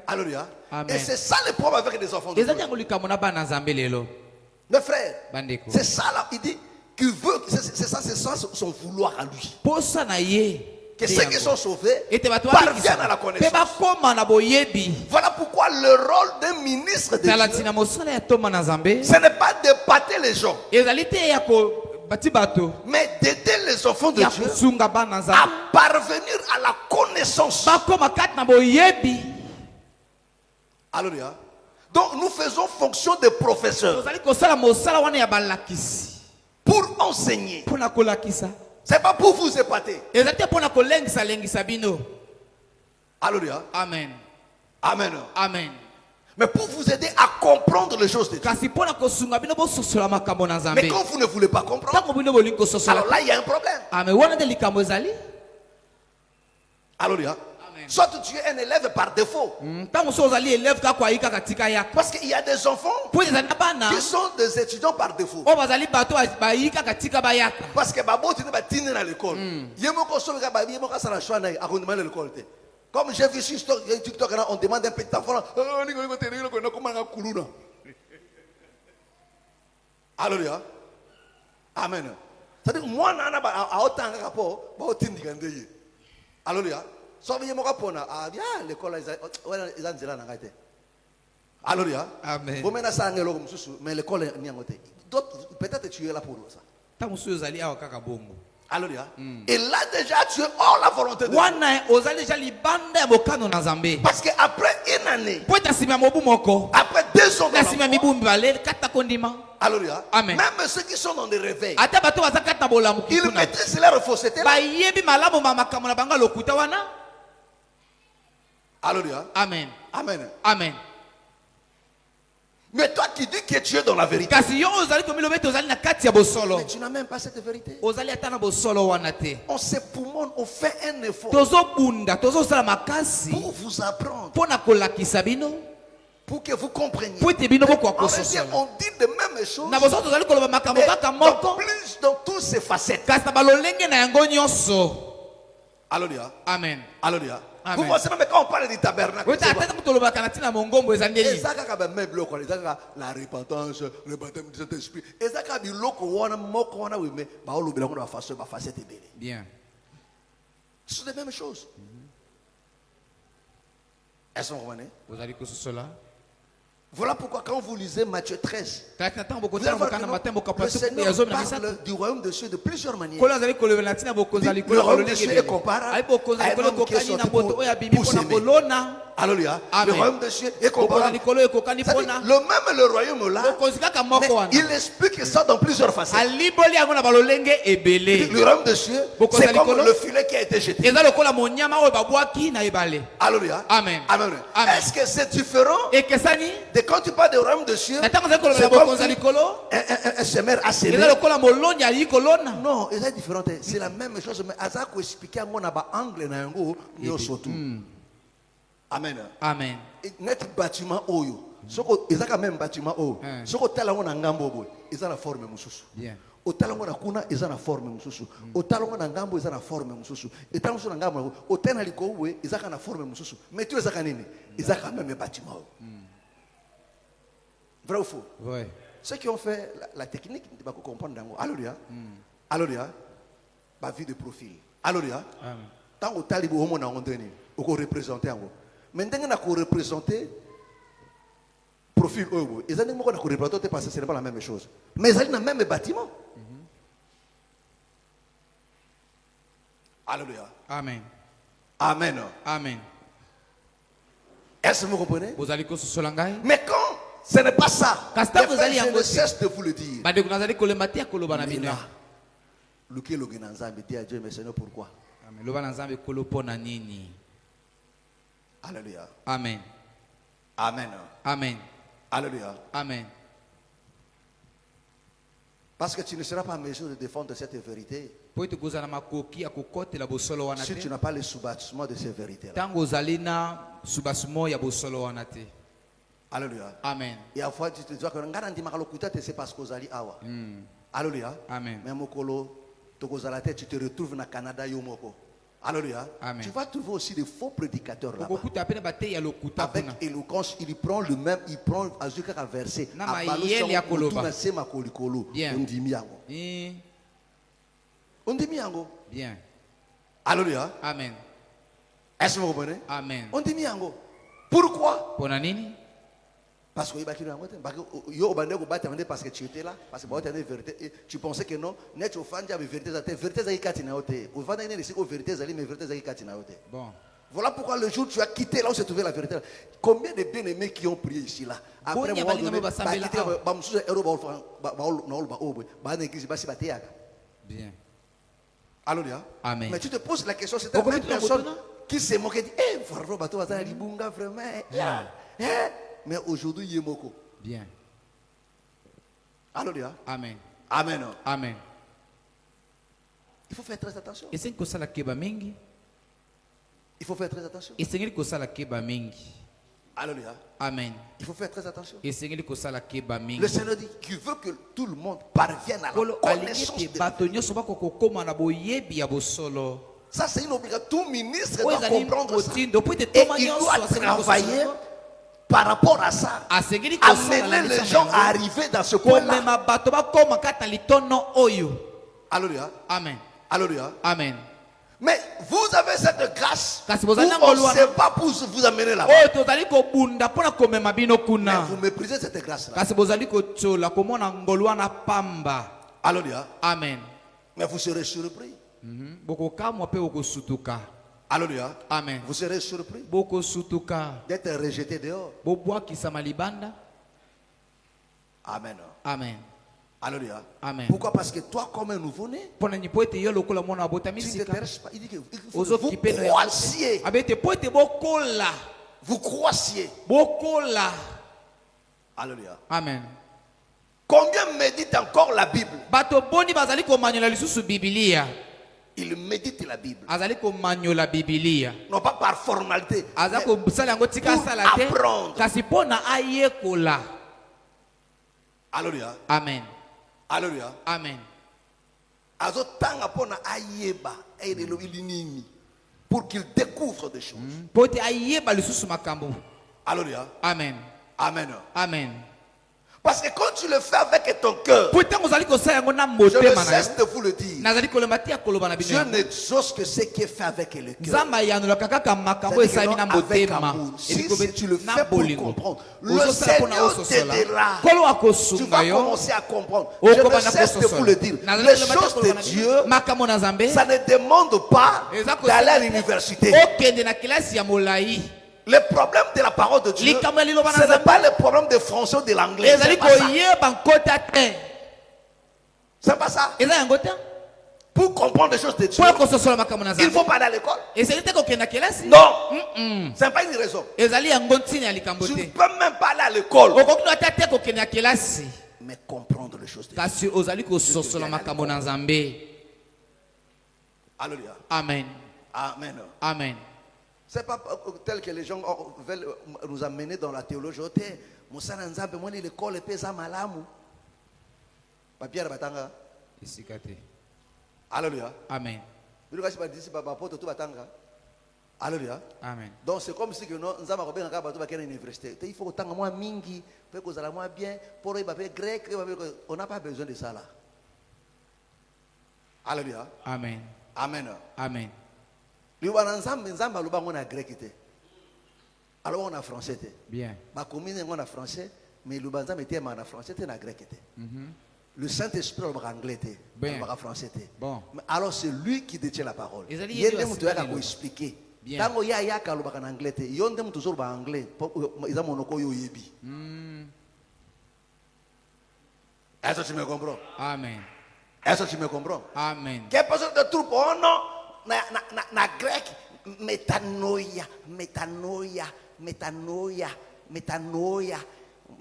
Alléluia. Et c'est ça le problème avec les enfants de Dieu. Mes frères, c'est ça là, il dit qu'il veut, c'est ça son vouloir à lui. Que ceux qui sont sauvés parviennent à la connaissance. Voilà pourquoi le rôle d'un ministre de Dieu, ce n'est pas d'épater les gens, mais d'aider les enfants de Dieu à parvenir à la connaissance. Alléluia. Donc nous faisons fonction de professeurs pour enseigner. Ce n'est pas pour vous épater. Alléluia. Amen. Amen. Amen. Mais pour vous aider à comprendre les choses de Dieu. Mais quand vous ne voulez pas comprendre, alors là il y a un problème. Alléluia. Soit tu es un élève par défaut. Parce qu'il y a des enfants qui sont des étudiants par défaut. Parce que tu n'es pas à l'école. Comme j'ai vu sur TikTok, on demande un petit enfant. Alléluia. Amen. C'est-à-dire, moi, je suis alléluia. L'école, alléluia. Amen. Mais l'école, peut-être tu es là pour ça. Alléluia. Et là déjà tu es hors la volonté de Dieu. Parce qu'après une année, après 2 ans, alléluia. Amen. Même ceux qui sont dans des réveils, ils maîtrisent leur fausseté. Alléluia. Amen. Amen. Amen. Mais toi qui dis que tu es dans la vérité, mais tu n'as même pas cette vérité. On s'époumonne, on fait un effort pour vous apprendre, pour que vous compreniez. En réalité, on dit de mêmes choses, mais dans toutes ces facettes. Alléluia. Amen. Alléluia. Vous voyez même quand on parle du tabernacle, la repentance, le baptême du Saint-Esprit. Bien. Ce sont les mêmes choses. Est-ce que vous comprenez? Voilà pourquoi quand vous lisez Matthieu 13, vous allez voir que le Seigneur parle du royaume de Dieu de plusieurs manières. Le royaume de Dieu est comparable à un homme qui est sorti pour s'aimer. Alléluia. Le royaume de Dieu est comparable. Le royaume là, mais il explique ça dans plusieurs facettes. Le royaume de Dieu, c'est comme le filet qui a été jeté. Alléluia. Amen. Amen. Est-ce que c'est différent de quand tu parles du royaume de Dieu? C'est comme un semeur à semer. Non, c'est différent. C'est la même chose, mais Azako expliquer à mon angle na yango surtout. Amen. Amen. Net bâtiment oyo. Soko ezaka même bâtiment oyo. Soko talango na ngambo boy. Ezana forme mususu. Bien. Otalango na kuna ezana forme mususu. Otalango na ngambo ezana forme mususu. Etango na ngambo otena liko we ezaka na forme mususu. Mais tu ezaka nini? Ezaka même bâtiment oyo. Vrai ou faux? Ouais. Ceux qui ont fait la technique, ils vont comprendre. Alléluia. Alléluia. Ma vie de profil. Alléluia. tant que talibou homo na ondeni ou ko représenter ango mais ndenge na ko représenter profil oyo ils ont ko représenter parce que ce n'est pas la même chose mais ils ont le même bâtiment. Alléluia. Amen. Amen. Amen. Est-ce que vous comprenez? Vous allez solangai. Mais quand ce n'est pas ça, Kasta vous allez je ne en cesse de vous le dire. Bade kunazali kolematia kolobana Mais bino. là, Luki Loginanzambe dit à Dieu, mais Seigneur, pourquoi? Amen. Loba nzambe kolopona nini. Alléluia. Amen. Amen. Amen. Alléluia. Amen. Parce que tu ne seras pas en mesure de défendre cette vérité Po ete kozala makoki akokotela bosolo wana si tu te. n'as pas le sous-bâtiment de ces vérités-là. Tango ozali na subasumo ya bosolo wana te. Alléluia. Amen. Et à fois tu te dis que ngana ndima kalokuta te c'est parce que ozali awa. Alléluia. Amen. Mais mokolo tokozala te tu te retrouves na Canada yomoko. Alléluia. Amen. Tu vas trouver aussi des faux prédicateurs là-bas. Okokuta pena bate ya lokuta Avec kuna. éloquence, il prend le même, il prend Azuka un verset. Na mayele ya koloba. Bien. On dit miango. Bien. Alléluia. Amen. Est-ce que vous comprenez? Amen. On dit miango. Pourquoi? Pona nini? Parce que parce que tu étais là, parce que tu pensais que non, net au fan vérité Bon. voilà pourquoi le jour où tu as quitté là où se trouvait la vérité. Combien de bien-aimés qui ont prié ici là? Après moi, Bien. Alléluia. Amen. Mais tu te poses la question, c'est une personne qui s'est moquée, dit, eh, vraiment. Mais aujourd'hui, il est moko. Bien. Alléluia. Amen. Amen. Amen. Il faut faire très attention. Esengeli kosala keba mingi. Il faut faire très attention. Esengeli kosala keba mingi. Alléluia. Amen. Il faut faire très attention. Esengeli kosala keba mingi. Le Seigneur dit qu'il veut que tout le monde parvienne à la connaissance de bato nyonso bakokoma na boyebi ya bosolo. ça. C'est une obligation. Tout ministre Oyo doit ezali comprendre ça. motindo po ete Et toma il nyonso doit asengeli travailler kosala. par rapport à ça. Asengeli kosala Amener na les misama gens yango. à arriver dans ce point-là. Komema bato bakoma kata litono oyo. Alléluia. Amen. Alléluia. Amen. Mais vous avez cette grâce. Kasi Où bozali na on ne ngolwa. sait pas pour vous amener là-bas. Oyo tozali kobunda pona komema bino Mais kuna. vous méprisez cette grâce-là. Kasi bozali kotsola komona ngolwa na pamba. Alléluia. Amen. Mais vous serez surpris. Bokokamwa pe okosutuka. Alléluia. Amen. Vous serez surpris Bokosutuka. d'être rejeté dehors. Bobwakisama libanda. Amen. Amen. Alléluia. Amen. Pourquoi? Parce que toi, comme un nouveau-né, Pona ni poete yo lokola mona bota tu ne misika. t'intéresses pas. Il dit que vous Ozo kipeno ya croissiez. abete poete bokola. Vous croissiez. Bokola. Alléluia. Amen. Combien méditent encore la Bible? Bato boni bazali ko manyola lisusu Biblia. Ils méditent la Bible. Azali ko manyola Biblia. Non pas par formalité. Azali mais ko sala yango tika pour sala te. apprendre. Kasi pona ayekola. Alléluia. Amen. Alléluia. Amen. Azotanga pona ayeba ayedelo ilinini pour qu'il découvre des choses. Pote ayeba lisusu makambo. Alléluia. Amen. Amen. Amen. Parce que quand tu le fais avec ton cœur, Pote ngozali ko sala yango na je ne motema na yo. cesse de vous le dire. Nazali kolematia koloba na Dieu bino. n'exauce que ce qui est fait avec le cœur. Nzamba yanolaka kaka makambo C'est-à-dire esali que na non, avec motema. amour. Si tu le Na fais pour bolingo. comprendre, le Ozosala pona Seigneur ososola. t'aidera. Kolo Tu akosunga vas yo. commencer à comprendre. Oh, Je ne comment cesse de nakososola. vous le dire. Nazali Les kolematia choses koloba de na bino. Dieu, Makambo na Nzambe. ça ne demande pas Eza d'aller à kosala te. l'université. Okende na kilasi ya molai. Le problème de la parole de Dieu, Likambo ya liloba na ce n'est Nzambe. pas le problème de français ou de l'anglais. Ezali C'est pas ça. koyeba nkota te. C'est pas ça. Eza yango te. Pour comprendre les choses de Dieu, Po kososola makambo na il Nzambe. faut pas aller à l'école. Ezali te kokende na kilasi. Non. Ce n'est pas une raison. Ezali yango ntina ya likambo Tu ne te. peux même pas aller à l'école. Okoki ata te kokende na kilasi. Mais comprendre les choses de Dieu. Kasi ozali kososola makambo na Nzambe. Alléluia. Amen. Amen. Amen. C'est pas tel que les gens veulent nous amener dans la théologie. Moussa Nzambe, moi, l'école est pesa malamu. Papier batanga. Esika te. Alléluia. Amen. Alléluia. Amen. Donc c'est comme si que non, Nzambe a bien encore bateau à l'université. Il faut autant moi mingi, peut que ça moi bien, pour y baper grec, on n'a pas besoin de ça là. Alléluia. Amen. Amen. Amen. Nzamba aloba on a grec était. Alors on a français était. Bien. Ma commune on a français, mais le banzam était en français était en grec était. Le Saint-Esprit on a anglais était. Bien. On a français était. Bon. Alors c'est lui qui détient la parole. Et ça dit, Il y a il des doit gens qui se doivent expliquer. Bien. Tango ya kaloba en anglais était. Il y a des gens qui toujours en anglais. Ils ont monoko yo yebi. Est-ce que tu me comprends? Amen. Est-ce que tu me comprends? Amen. Quelle personne de troupe, oh non, na grec, métanoïa.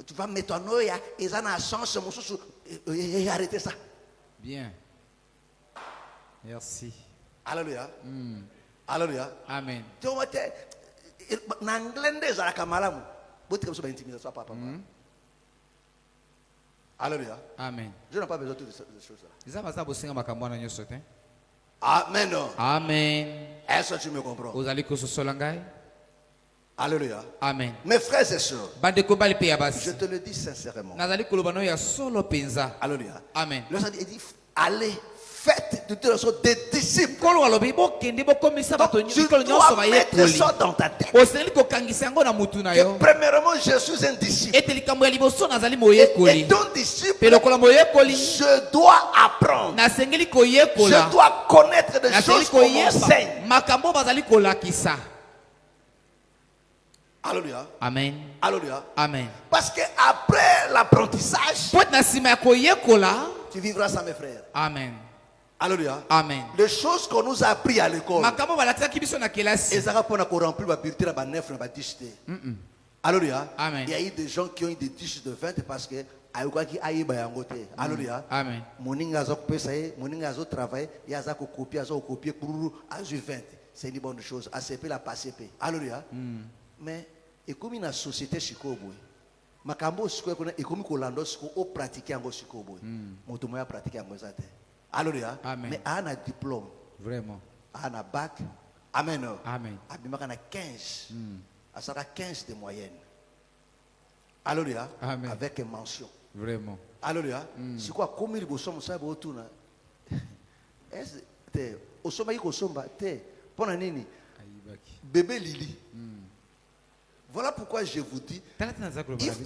Tu vas métanoïa, et ça n'a sens, arrêtez ça. Bien. Merci. Alléluia. Alléluia. Amen. Tu vois, n'anglais, ça la kamalamu. Botte comme ça, intimidation, papa. Alléluia. Amen. Je n'ai pas besoin de toutes ces choses-là. Izaba bosinga makambo na nyoso te. Amen. Amen. Est-ce que tu me comprends? Ozali kososola ngai? Alléluia. Amen. Mes frères et sœurs, Bandeko bali pe ya je basi. te le dis sincèrement. Nazali koloba no ya solo penza. Alléluia. Amen. Le Seigneur dit, allez, faites de toute façon des disciples. Kolo alobi bokende bokomisa bato Donc, tu nyikolo dois nyonso mettre bayekoli. ça dans ta tête. Oseli kokangisa yango na mutu na yo. Que premièrement, je suis un disciple. Ete likambo ya liboso nazali Et moyekoli. ton disciple, Pe lokola moyekoli je dois apprendre. nasengeli Je koyekola. dois connaître des Nasengeli choses qu'on koyeba m'enseigne. makambo bazali kolakisa. Alléluia. Amen. Alléluia. Amen. Parce que après l'apprentissage, Po na sima ya koyekola. tu vivras ça, mes frères. Amen. Alléluia. Amen. Les choses qu'on nous a appris à l'école, Makambo balakisaki biso na kelasi. ezaka pona ko remplir ba bulletin na ba 9 na ba 10 te. Alléluia. Amen. Il y a eu des gens qui ont eu des 10 de 20 parce que ayokaki ayiba yango te. Alléluia. Amen. Moninga azo kopesa ye, moninga azo travailler, ya aza ko copier, azo copier pour azu 20. C'est une bonne chose. ACP la passer pe. Alléluia. Mais et comme une société sikoboy. Makambo sikoy kona et comme ko lando siko o pratiquer yango sikoboy. Moto moya pratiquer yango za te. Alléluia. Amen. Mais a un diplôme, Vraiment. a un bac. Amen. Amen. Abimaka na 15. À ça 15 de moyenne. Alléluia. Amen. Avec une mention. Vraiment. Alléluia. C'est quoi comme il bosse ça ba otuna. Est-ce te osoma yiko somba te pona nini Ayibaki. bébé Lili. Voilà pourquoi je vous dis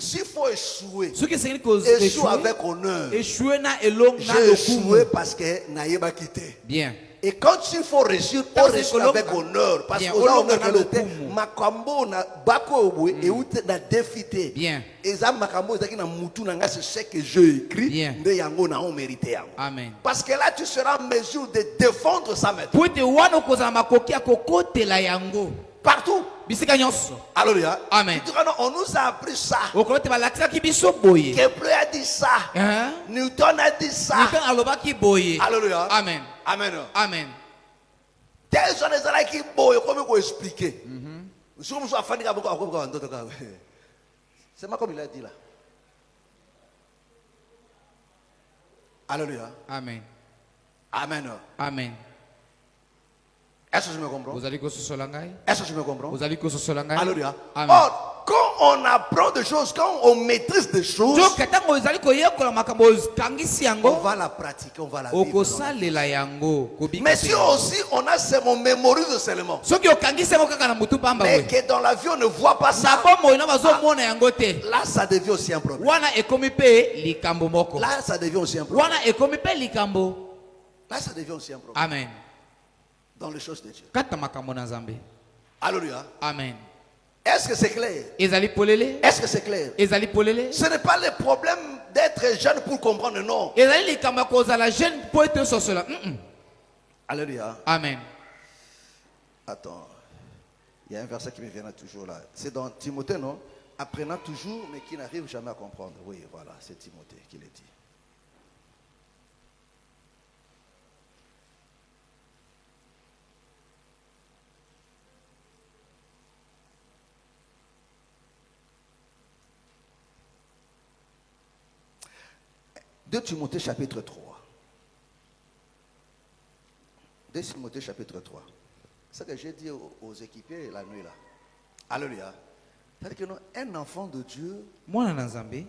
s'il faut échouer, Soki sengeli échoue avec honneur. échouer na elong na J'ai échoué lokumu. parce que naïba quitté. Bien. Et quand il faut réussir, on réussit avec honneur. Parce Bien. que honneur Olonga na que le thé, lokumu. makambo na bako obwe et où na défité. Bien. Et ça makambo ezaki na mutu na nga c'est ce que j'ai écrit. Bien. Nde yango na on mérité yango. Amen. Parce que là tu seras en mesure de défendre ça maintenant. Po ete wana okozala makoki ya kokotela yango. Partout. Bisika nyonso. Alléluia. Amen. On nous a appris ça. Okolo te balakisaki biso boye. Kepler a dit ça. Hein? Newton a dit ça. Newton alobaki boye. Alléluia. Amen. Amen. Amen. Tels sont les gens qui boy comme il faut expliquer. C'est moi comme il a dit là. Alléluia. Amen. Amen. Amen. Est-ce que je me comprends? Ozali kososola ngai? Est-ce que je me comprends? Ozali kososola ngai? Alléluia. Amen. Or, quand on apprend des choses, quand on maîtrise des choses, Joka tango ozali koyekola makambo okangisi on yango. va la pratiquer, on va la vivre. Okosalela yango. Kobika Mais te si yango. aussi on a ce on mémorise seulement, Soki okangisi yango kaka na mutu pamba mais boye. que dans la vie on ne voit pas Na ça, bomoi na bazomona yango te. là ça devient aussi un problème. Wana ekomi pe likambo moko. Là ça devient aussi un problème. Wana ekomi pe likambo. Là ça devient aussi un problème. Amen. Dans les choses de Dieu. Kata makambo na Nzambe. Alléluia. Amen. Est-ce que c'est clair? Ezali polele? Est-ce que c'est clair? Ezali polele? Ce n'est pas le problème d'être jeune pour comprendre, non. Ezali likambo ya kozala jeune po ete ososola. Alléluia. Amen. Attends. Il y a un verset qui me vient toujours là. C'est dans Timothée, non? Apprenant toujours, mais qui n'arrive jamais à comprendre. Oui, voilà, c'est Timothée qui le dit. De Timothée chapitre 3. 2 Timothée chapitre 3. C'est ce que j'ai dit aux équipiers la nuit là. Alléluia. C'est-à-dire qu'un enfant de Dieu Mwana na Nzambe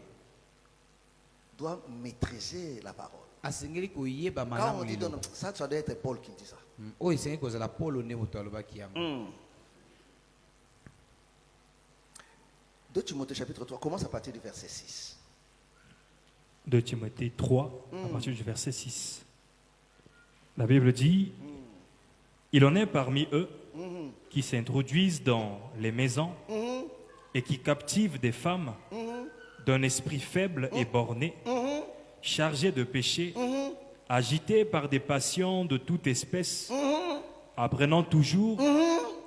doit maîtriser la parole. asengeli koyeba Quand malamu on dit lilo. non, ça doit être Paul qui dit ça. Oyo esengeli kozala polo nde moto alobaki yango. 2 Timothée chapitre 3, commence à partir du verset 6. 2 Timothée 3, à partir du verset 6. La Bible dit, il en est parmi eux qui s'introduisent dans les maisons et qui captivent des femmes d'un esprit faible et borné, chargés de péché, agités par des passions de toute espèce, apprenant toujours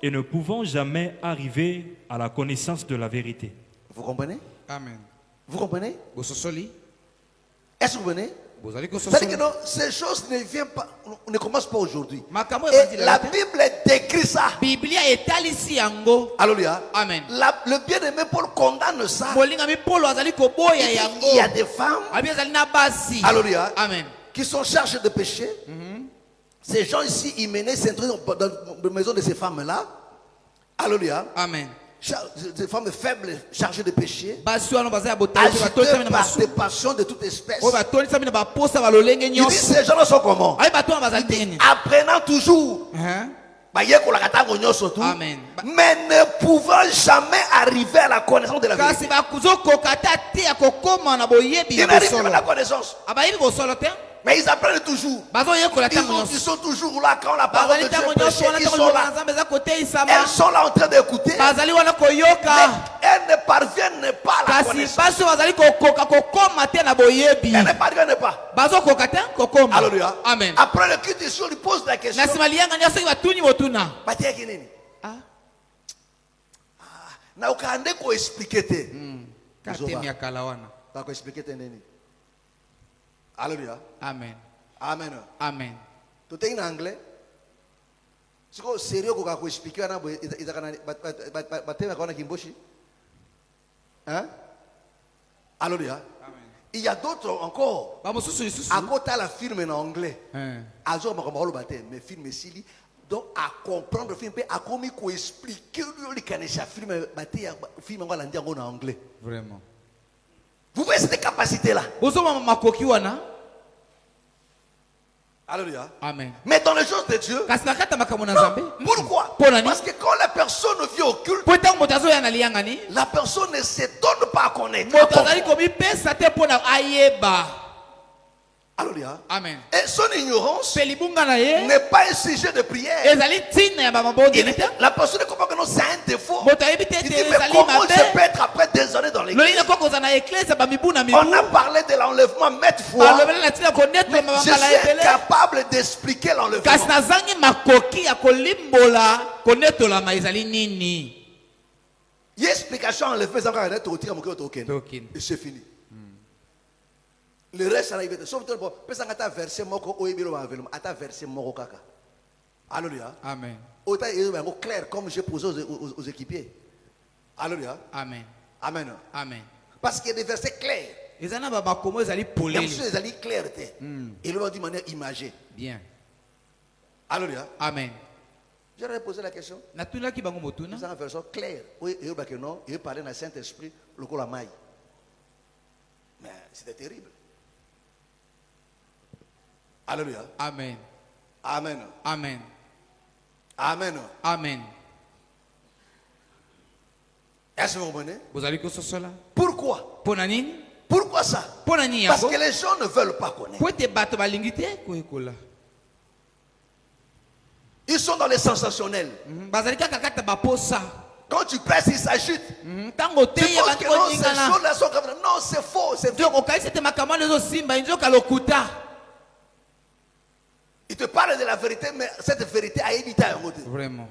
et ne pouvant jamais arriver à la connaissance de la vérité. Vous comprenez? Amen. Vous comprenez? Bososoli. Est-ce que vous comprenez? Bozali C'est-à-dire kososoli. que non, ces choses ne viennent pas, ne commencent pas aujourd'hui. Makambo Et ebandi la la Bible décrit ça. Biblia etalisi yango. Alléluia. Amen. Le bien-aimé Paul condamne ça. Molinga mi polo azali koboya yango. Il y a des femmes, Abi azali na basi. Alléluia, Amen. qui sont chargées de péché. Ces gens ici, ils menaient, s'introduisent dans la maison de ces femmes-là. Alléluia. Amen. Des femmes faibles, chargées de péché. Basi wana bazali botali Agitées batoli na par masu. des passions de toute espèce. Oyo batoli sami na baposa balolenge Il dit, nyonso. ces gens-là sont comment? Abi bato wana bazali ndenge. Apprenant toujours. Amen. Mais ne pouvant jamais arriver à la connaissance de la Kasi vérité. bakuzokoka ta te ya kokoma na boyebi Ils ya n'arrivent pas à bosolo. la connaissance. Abayebi bosolo te. Mais ils apprennent toujours. Bazoyekola Ils ntango nyonso. sont toujours là quand la parole de Bazali Dieu ntango est nyonso prêchée. wana Ils ntango sont liloba na là. Nzambe eza koteisama. Elles sont là en train d'écouter. Bazali wana Mais koyoka. elles ne parviennent pas à la Kasi connaissance. basi bazali kokoka kokoma te na boyebi. Elles ne parviennent pas. Bazokoka te kokoma. Alléluia. Amen. Après le culte ici, on lui pose la question. Na nsima liyanga nyonso soki batuni botuna. Batia kinini? Ah, Na ukaande ko expliquer te. katemi ya kala wana. Ba ko expliquer te nini? Alléluia. Amen. Amen. Amen. Tout est en anglais. Si vous sérieux ko ko expliquer na izakana batema kona kimboshi. Hein? Alléluia. Il y a d'autres encore. Bamosusu lisusu. À côté la firme en anglais. Hein. Azo makamalo bate mais film sili. Donc à comprendre le film à comment ko expliquer lui kanisha film bate film ngala ndiango en anglais. Vraiment. Vous voyez cette capacité là? Bozoma makoki wana. Alléluia. Amen. Mais dans les choses de Dieu. Kasi nakata makambo na Non. Nzambe. Pourquoi? Pona ni? Parce que quand la personne vient au culte, Po tango moto azoya na liyanga ni. la personne ne s'étonne pas à connaître. Moto azali komipesa te mpona ayeba. Alléluia. Amen. Et son ignorance Pe libunga na ye. n'est pas un sujet de prière. Ezali ntina ya bamabondeli te. La personne ne comprend que non, c'est un défaut. Moto ayebi te Il dit, ete mais ezali comment je peux mabe. être après des années dans l'église? Loli na koko ozala na eklese bamibu na mibu. On a parlé de l'enlèvement maintes fois. balobela na ntina konetre Mais je mabambala suis ebele. incapable d'expliquer Kasi l'enlèvement. nazangi makoki ya kolimbola konetolama ezali nini. Il y a explication enlèvement, ça va être au tir, mon cœur, Token. et c'est fini. Le reste, ça arrive. Sauf que tu as versé moko oibilo envelopement, ata versé moko kaka. Alléluia. Amen. Autant il est clair comme j'ai posé aux équipiers. Alléluia. Amen. Amen. Amen. Parce qu'il y a des versets clairs. Eza na bakomo ezali Il y a poleli. des versets clairs. Et le dit de manière imagée. Bien. Alléluia. Amen. J'aurais posé la question. Natunaki bango motuna. C'est un verset clair. Oui, il y a non, il parlait dans le Saint-Esprit, le col à maille. Mais c'était terrible. Alléluia. Amen. Amen. Amen. Amen. Amen. Est-ce que vous comprenez? Bozali kososola. Pourquoi? Pona nini? Pourquoi ça? Pona nini Parce yango? que les gens ne veulent pas connaître. Po ete bato balingi te koyekola. Ils sont dans les sensationnels. Bazali kaka kata baposa. Quand tu presses, ils s'agitent. Ntango Tu te ya penses bantu que non, ces koningana. choses-là sont comme ça. Non, c'est faux. C'est faux. Ndio kokaisa ete makambo lezo simba inzoka lokuta. Il te parle de la vérité, mais cette vérité a évité à un côté. Vraiment.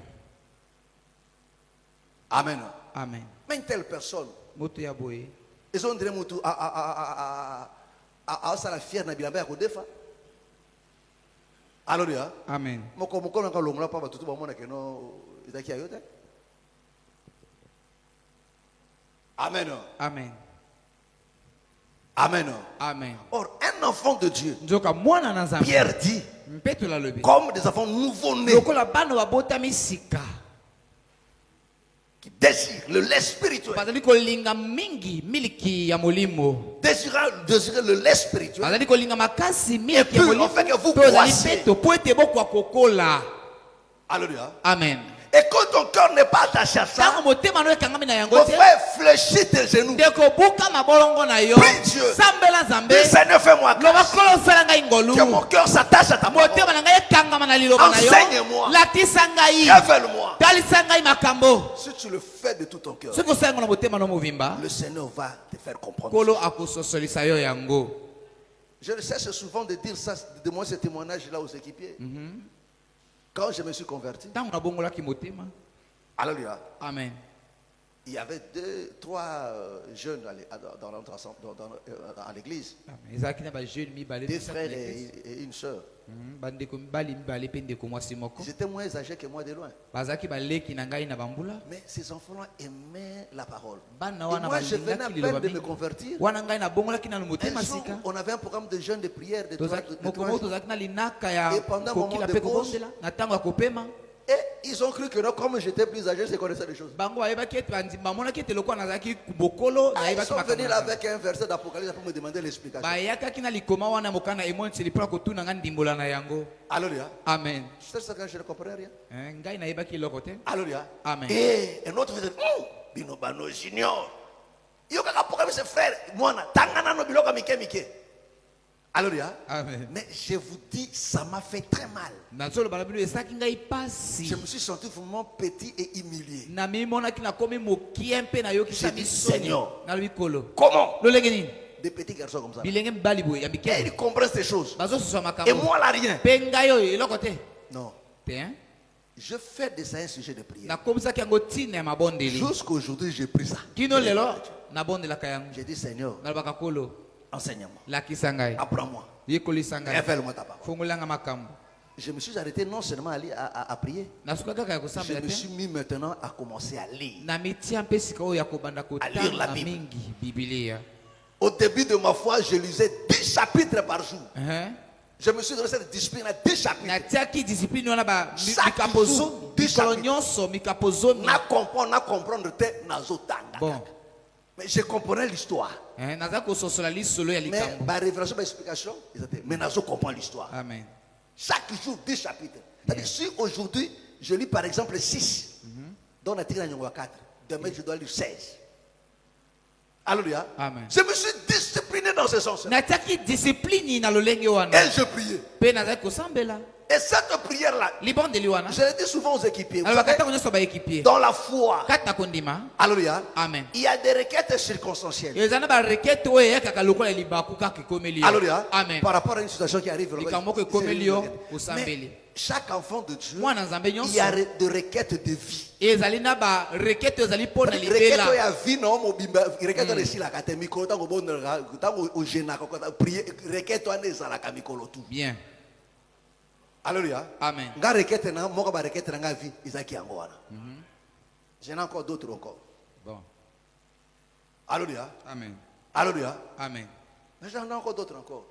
Amen. Amen. Mais une telle personne, Moto ya boye. ils ont dit à ça la fière na bilamba ya kodefa. Alléluia. Amen. Moko moko na kalongola pa batutu ba mona keno izaki ayote. Amen. Amen. Amen. Amen. Or, un enfant de Dieu, Nzoka mwana na Nzambe. Pierre dit, Mpeto la lobi. comme des enfants nouveau-nés, Lokola bana babotami sika. qui dès désir, le lait spirituel. bazali kolinga mingi miliki ya molimo, Désirer le lait spirituel. bazali kolinga makasi Et miliki puis, ya molimo, on fait que vous to ezali boissez. peto po ete bokwa kokola. Alléluia. Amen. Et quand ton cœur n'est pas attaché à ça, Tango motema no ekangami na yango mon te, frère, fléchis tes genoux. ndeko buka mabolongo na yo, Prie Dieu. sambela Nzambe, Dis, Seigneur, fais-moi loba grâce. kolo osala ngai ngolu, Que mon cœur s'attache à ta parole. motema na ngai ekangama na liloba na yo, Enseigne-moi. latisa ngai, Révèle-moi. talisa ngai makambo. Si tu le fais de tout ton cœur, Soki osala yango na motema no movimba, le Seigneur va te faire comprendre. kolo akososolisa yo yango. Je ne cesse souvent de dire ça, de moi ce témoignage-là aux équipiers. Quand je me suis converti, Tango nabongolaki motema. alléluia, Amen. il y avait 2, 3 jeunes dans notre ensemble, à l'église, Amen. Ezalaki na ba jeune mibale, 2 frères et une sœur. bandeko mibali mibale pe ndeko mwasi moko. Ils étaient moins âgés que moi de loin. Bazalaki baleki na ngai na bambula. Mais ces enfants-là aimaient la parole. Bana Et wana moi, je venais à balingaki peine liloba de me mingi. convertir. Wana ngai nabongolaki na Un motema jour, sika. on avait un programme de jeûne, de prière, de 3 Moko moko tozalaki na linaka ya Et pendant un moment kokila de pe pause, kobondela na ntango ya kopema. Et ils ont cru que non, comme j'étais plus âgé, je connaissais les choses. Bango bayebaki ete bandimba bamonaki ete lokola nazalaki bokolo Ils nayebaki sont venus makambo là na Nzambe. avec un verset d'Apocalypse pour me demander l'explication. Bayakaki na likoma wana mokana emoniseli mpona kotuna ngai ndimbola na yango. Alléluia. Amen. C'est ça que je ne comprenais rien. Ngai nayebaki eloko te. Alléluia. Amen. Et un autre faisait, Bino Bano Junior. Yo kaka programme ses frères, moi na tangana no biloka mike mike. Alléluia. Amen. Mais je vous dis, ça m'a fait très mal. nazoloba na bino esaki ngai pasi. Je me suis senti vraiment petit et humilié. Na mimonaki nakomi mokie mpe nayokisa J'ai dit, misoni Seigneur. na likolo. Comment? Lolenge nini? Des petits garçons comme ça. Bilenge mibali boye ya Et mike ils comprennent ces choses. bazosusa Et makambo moi là rien. mpe ngai oyo eloko te Non. te hein? Je fais de ça un sujet de prière. nakomisaki yango ntina ya mabondeli Jusqu'aujourd'hui, j'ai pris ça. kino lelo nabondelaka yango J'ai dit, Seigneur, nalobaka kolo enseigne-moi. lakisa ngai Apprends-moi. yekolisa ngai Révèle-moi ta parole. fongolanga makambo. Je me suis arrêté non seulement à prier. nasuka kaka ya Je kosambela me te suis mis maintenant à commencer à lire. na mitia mpe sika oyo ya kobanda lire la kotanga Bible. mingi bibilia. Au début de ma foi, je lisais 10 chapitres par jour. Hein? Je me suis donné cette discipline à 10 chapitres. natiaki discipline wana Chaque mikapo jour, zomi 10 mikolo chapitres. nyonso mikapo zomi. Na comprendre te nazotanga. Bon. Mais je comprenais l'histoire. naza kososola lisolo ya Mais likambo. ma révélation, ma explication, mais nazo comprend l'histoire. Amen. Chaque jour 10 chapitres. C'est-à-dire si aujourd'hui je lis par exemple 6, dans la tirage 4, demain je dois lire 16. Alléluia. Amen. Je me suis discipliné dans ce sens. natiaki discipline na lolenge wana Et je priais. mpe nazali kosambela Et cette prière-là, libondeli wana je le dis souvent aux équipiers. Vous alobaka savez, ntango nyonso baekipier dans la foi, kati na kondima. alléluia, Amen. il y a des requêtes circonstancielles. eza na barekete oyo eyakaka lokola libaku kaka ekomeli yo. Alléluia. Amen. Par rapport à une situation qui arrive. Likambo moko ekomeli yo osambeli. Mais chaque enfant de Dieu, mwana nzambe il y a nyonso des requêtes de vie. ezali na barekete oyo ezali mpo na Requête libela. ya vie non mobimba requête de sila kate mikolo tango bonera tango ojenaka kota prier requête wana ezalaka mikolo tout. Bien. Alléluia. Amen. Nga requête na moko ba requête na nga vie ezaki yango wana. J'en ai encore d'autres encore. Bon. Alléluia. Amen. Alléluia. Amen. Mais j'en ai encore d'autres encore.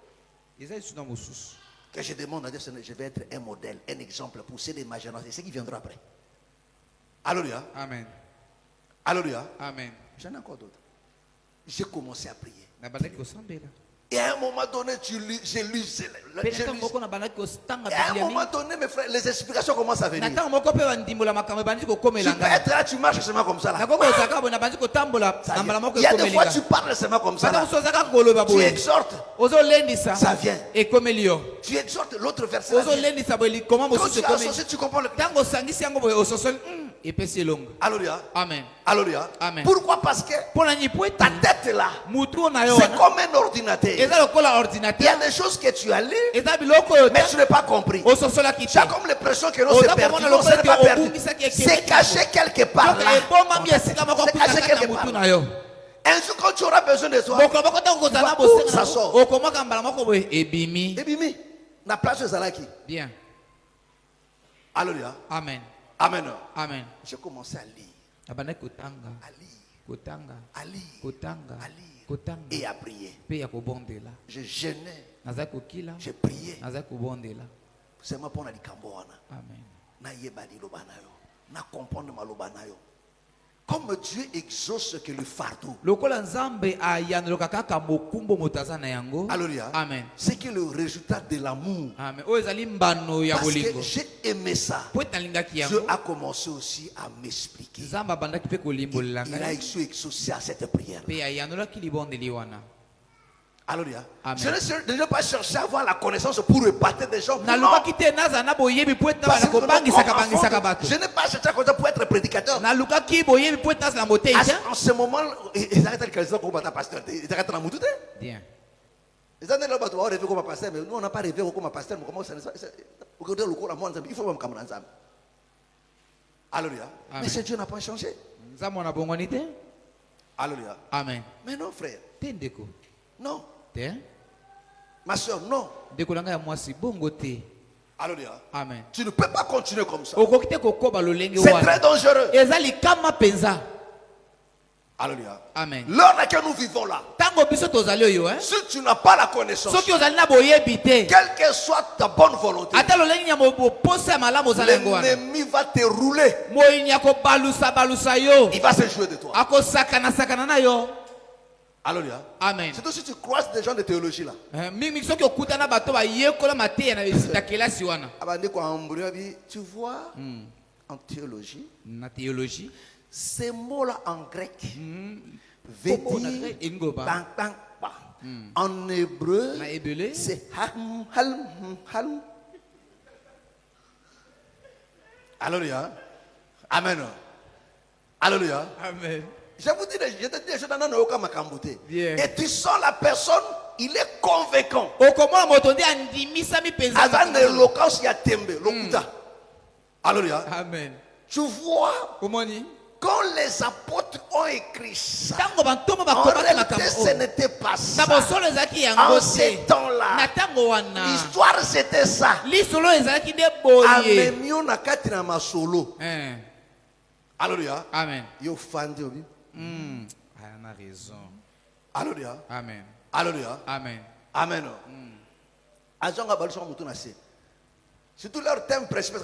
ezali suna mosusu Que je demande à Dieu, Seigneur, je vais être un modèle, un exemple pour ceux des générations et ceux qui viendront après. Alléluia. Amen. Alléluia. Amen. J'en ai encore d'autres. J'ai commencé à prier. nabandaki kosambela Et à un moment donné, j'ai lu. mpe na ntango moko nabandaki kotanga Et à un biblia moment mingi donné, mes frères, les explications commencent à na venir. ntango moko mpe bandimbola makambo ebandiki kokomela Tu peux ngai être là, tu marches seulement comme ça. Là. nakoko ozalaka boye nabandiki kotambola Ça na mbala vient. moko Il y a des ekomeli fois, nga tu parles seulement comme ça. bata Là. mosusu ozalaka koloba Tu boye exhortes, ozolendisa ça vient. ekomeli yo Tu exhortes l'autre verset. Là vient. ozolendisa boye likoma Quand mosusu tu ekomeli associes, tu comprends le. ntango osangisi yango boye ososoli epesi elongo. Alléluia. Amen. Alléluia. Amen. Pourquoi? Parce que mpo na nini po ete ta tête là, mutu oyo na yo c'est wana comme un ordinateur. eza lokola Il y a ordinateur des choses que tu as lues, eza biloko oyo mais tu n'as pas compris. ososolaki Tu te as comme l'impression que non, Oza c'est perdu. komona Non, ce lokola n'est pas ete perdu. obungisaki ekende C'est caché quelque part donc là. ebomami esika moko C'est caché kuta quelque na part mutu là. na yo Un jour, quand tu auras besoin de toi, mokolo moko ntango kozala na Ouh, bosenga ça na sort. okomwaka mbala moko boye ebimi et bimi, na place de Zalaki. bien. Alléluia. Amen. Amen. Amen. J'ai commencé à lire, nabandaki kotanga à lire, kotanga à lire, kotanga à lire kotanga et à prier. mpe ya kobondela Je jeûnais, nazali kokila j'ai prié. nazali kobondela. C'est ma pona likambo wana. Amen. Na yeba liloba na yo. Na comprendre maloba na yo. Comme Dieu exauce que le fardeau. lokola nzambe ayanolaka kaka mokumbo moto aza na yango. Alléluia. Amen. C'est que le résultat de l'amour. Amen. Oyo ezali mbano ya Parce que bolingo. j'ai aimé ça. Po nalingaki Dieu yango. a commencé aussi à m'expliquer. Nzambe abandaki mpe kolimbolela Il a ngai exaucé à cette prière. mpe ayanolaki libondeli wana. Alléluia. Amen. Je n'ai pas cherché à avoir la connaissance pour épater des gens. Non. nalukaki te naza na boyebi po ete Parce naza que kobangisaka comme bangisaka enfant, bato. je n'ai pas cherché à connaître pour être prédicateur. nalukaki boyebi po ete naza na motei te. En ce moment, ils arrêtent de calculer comme un pasteur. Ils arrêtent de m'outer. Bien. Ils arrêtent de rêver comme un pasteur. Mais nous, on n'a pas rêvé comme un pasteur. Mais comment ça il faut même comme un ensemble. Alléluia. Amen. Mais ce Dieu n'a pas changé. nzambe na bongwani te. Alléluia. Amen. Mais non, frère. te ndeko Non. te. Ma soeur, non. ndeko na ngai ya mwasi bongo te. Alléluia. Amen. Tu ne peux pas continuer comme ça. okoki te kokoba lolenge C'est wana. très dangereux. eza likama mpenza. Alléluia. Amen. L'heure à laquelle nous vivons là, ntango biso tozali oyo si tu n'as pas la connaissance, soki ozali na boyebi te quelle que soit ta bonne volonté, ata lolenge ya boposa ya malamu ozali yango wana l'ennemi va te rouler. moyini akobalusa yo Il va se jouer de toi. akosakana na yo. Alléluia. Amen. Surtout si tu croises des gens de théologie là. mingi soki okutana bato bayekola mateya na kelasi wana. Tu vois, en théologie, na théologie ces mots-là en grec veut dire engoba bang, bang, bang. En hébreu, na ebele c'est halm, halm, halm. Alléluia. Amen. Alléluia. amen. Je vous dis, je te dis, je t'en ai aucun macambouté. Bien. Et tu sens la personne, il est convaincant. okomona moto nde andimisami mpenza. Azan éloquence, il y a tembe, lokuta. Alléluia. amen. Tu vois, omoni quand les apôtres ont écrit ça, ntango bantomo en bakomaki réalité, makambo ce oyo n'était pas na ça. bosolo ezalaki yango En te. ces temps-là, na ntango wana l'histoire c'était ça. lisolo ezalaki nde boye. Amemio na kati na masolo. Alléluia. amen. Yo fandi obi. ana raison. Alléluia. amen. Alléluia. amen. Amen. Azonga balso mutu na se. Surtout leur thème principal,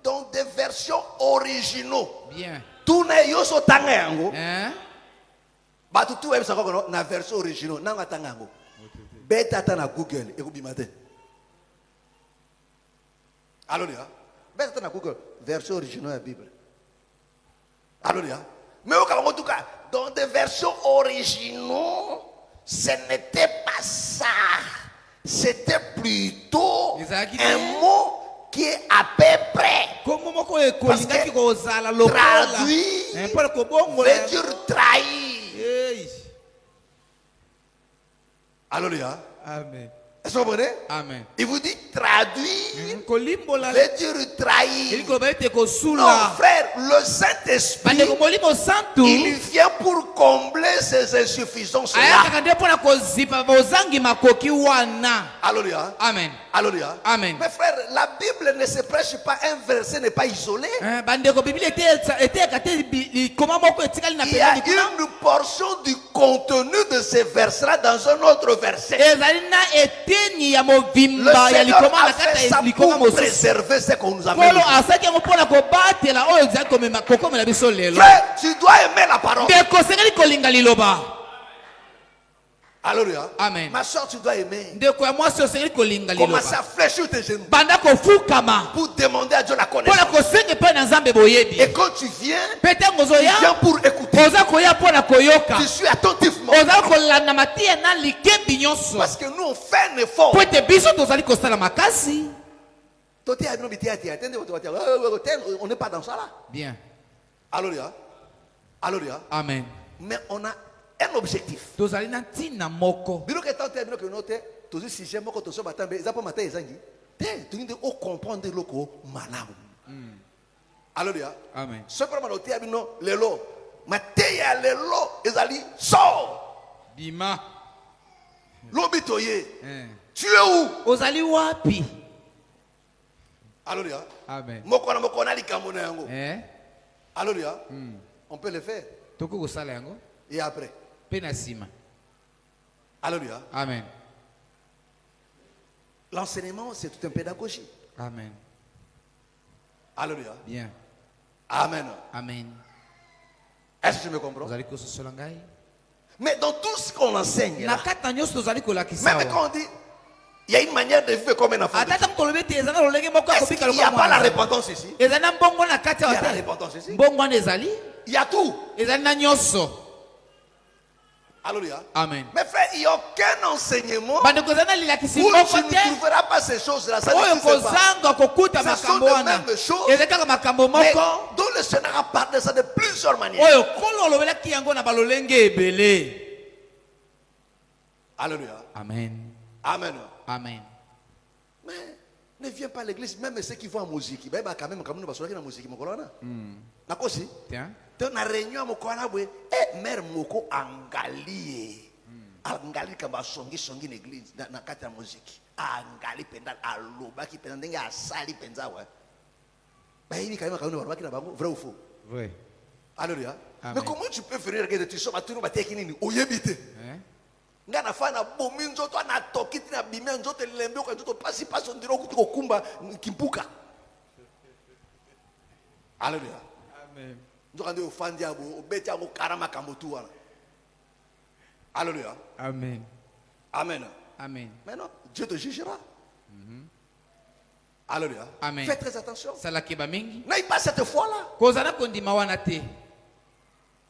donc des versions originaux. bien. Tout ne yo so tanga yango. Batu tu web sako na version originaux nanga tanga yango. Beta ta na Google e kubima te. Alléluia. Beta ta na Google version originaux la Bible. Alléluia. Mais au cas où tout cas dans des versions originaux, ce n'était pas ça. C'était plutôt un mot qui est à peu près. Parce que traduit veut dire trahir. Alléluia. amen. Est-ce que vous comprenez? amen. Il vous dit traduire kolimbola veut dire trahir. elikoba ete Non, kosula. frère, le Saint-Esprit, bandeko molimo santu il vient pour combler ces insuffisances-là. ayakaka nde mpona kozipa bozangi makoki wana. Alléluia. amen. Alléluia. Amen. Mais frère, la Bible ne se prêche pas, un verset n'est pas isolé. bandeko biblia eteyaka te likoma moko etikali na Il y a pembeni kuna. une portion du contenu de ces versets-là dans un autre verset. ezali na eteni ya Le movimba ya Seigneur likoma a na fait kati ça ya likoma pour mosusu. préserver ce qu'on nous a kolo mis. asalaki yango mpona kobatela oyo ezali kokomela biso lelo. Frère, tu dois aimer la parole. ndeko osengeli kolinga liloba. Alléluia. Amen. Ma soeur, tu dois aimer. ndeko ya mwasi osengeli kolinga Commence liloba. à fléchir tes genoux banda kofukama pour demander à Dieu la mpona connaissance. kosenga epai na nzambe boyebi. Et quand tu viens, mpe ntango tu viens ozoya pour écouter. oza koya mpona koyoka. Tu suis attentivement. oza kolanda matiya na likebi nyonso. Parce que nous, on fait un effort. po ete biso tozali kosala makasi. On n'est pas dans ça là. bien. Alléluia. Alléluia. amen. Mais on a un objectif. tozali na ntina moko. Bino que tant bino que note, tous les sujets moko to so batambe, za po matin ezangi. Tu dis o comprendre loko malamu. Alléluia. amen. Ce problème noté bino lelo. Mateya lelo ezali sort. bima. Lobitoye. Tu es où? ozali wapi. Alléluia. amen. Moko na moko na likambo na yango. Alléluia. On peut le faire. toko kosala yango Et après. mpe na nsima. Alléluia. amen. L'enseignement, c'est toute une pédagogie. amen. Alléluia. bien. Amen. amen. Est-ce que tu me comprends? Tozali kososola ngai. Mais dans tout ce qu'on enseigne, là, Na kata nyonso tozali kolakisa. même quand on dit, il y a une manière de vivre comme un enfant de Dieu. Atata mukolobe te ezana lolenge moko Est-ce akobika qu'il n'y a lokola pas la mwana. repentance ici? Ezali na mbongo na kati Il y ya a la te. repentance ici. Mbongo wana ezali. Il y a tout. Ezali na nyonso. Alléluia. Amen. Mais frère, il n'y a aucun enseignement Bandeko ezali na lilakisi où moko tu ne te. trouveras pas ces choses-là. Ça Oyo n'existe pas. kozanga kokuta Ce sont makambo les wana. mêmes choses. Ezali kaka makambo Mais moko. dont le Seigneur a parlé de ça de plusieurs manières. Oyo kolo olobelaki yango na balolenge ebele. Alléluia. Amen. Amen. Amen. Mais ne viens pas à l'église, même ceux qui vont en musique. Ben, quand même, comme nous, parce que la musique, mon colonna. D'accord, si. Tiens. Dans la réunion, mon colonna, mère moko angali. Angali kamba songi l'église, dans la carte de musique. Angali pendant aloba qui pendant dengue asali penza ouais. Ben, il quand même quand nous parlons qui n'a pas vrai ou faux. Vrai. Alléluia. Amen. Mais comment tu peux faire regarder tu sors à tout le monde technique oyebite. Nga nafana bomi nzoto na tokiti na bimia nzoto lembe ko nzoto pasi pasi ndiro kutuko kumba kimpuka. Alléluia. Amen. Nzoka ndio fandi abo obeti abo karama kambotu wana. Alléluia. Amen. Amen. Amen. Maintenant, Dieu te jugera. Alléluia. Amen. Fais très attention. Salakeba mingi. N'aille pas cette fois-là. Kozana kondima wana te.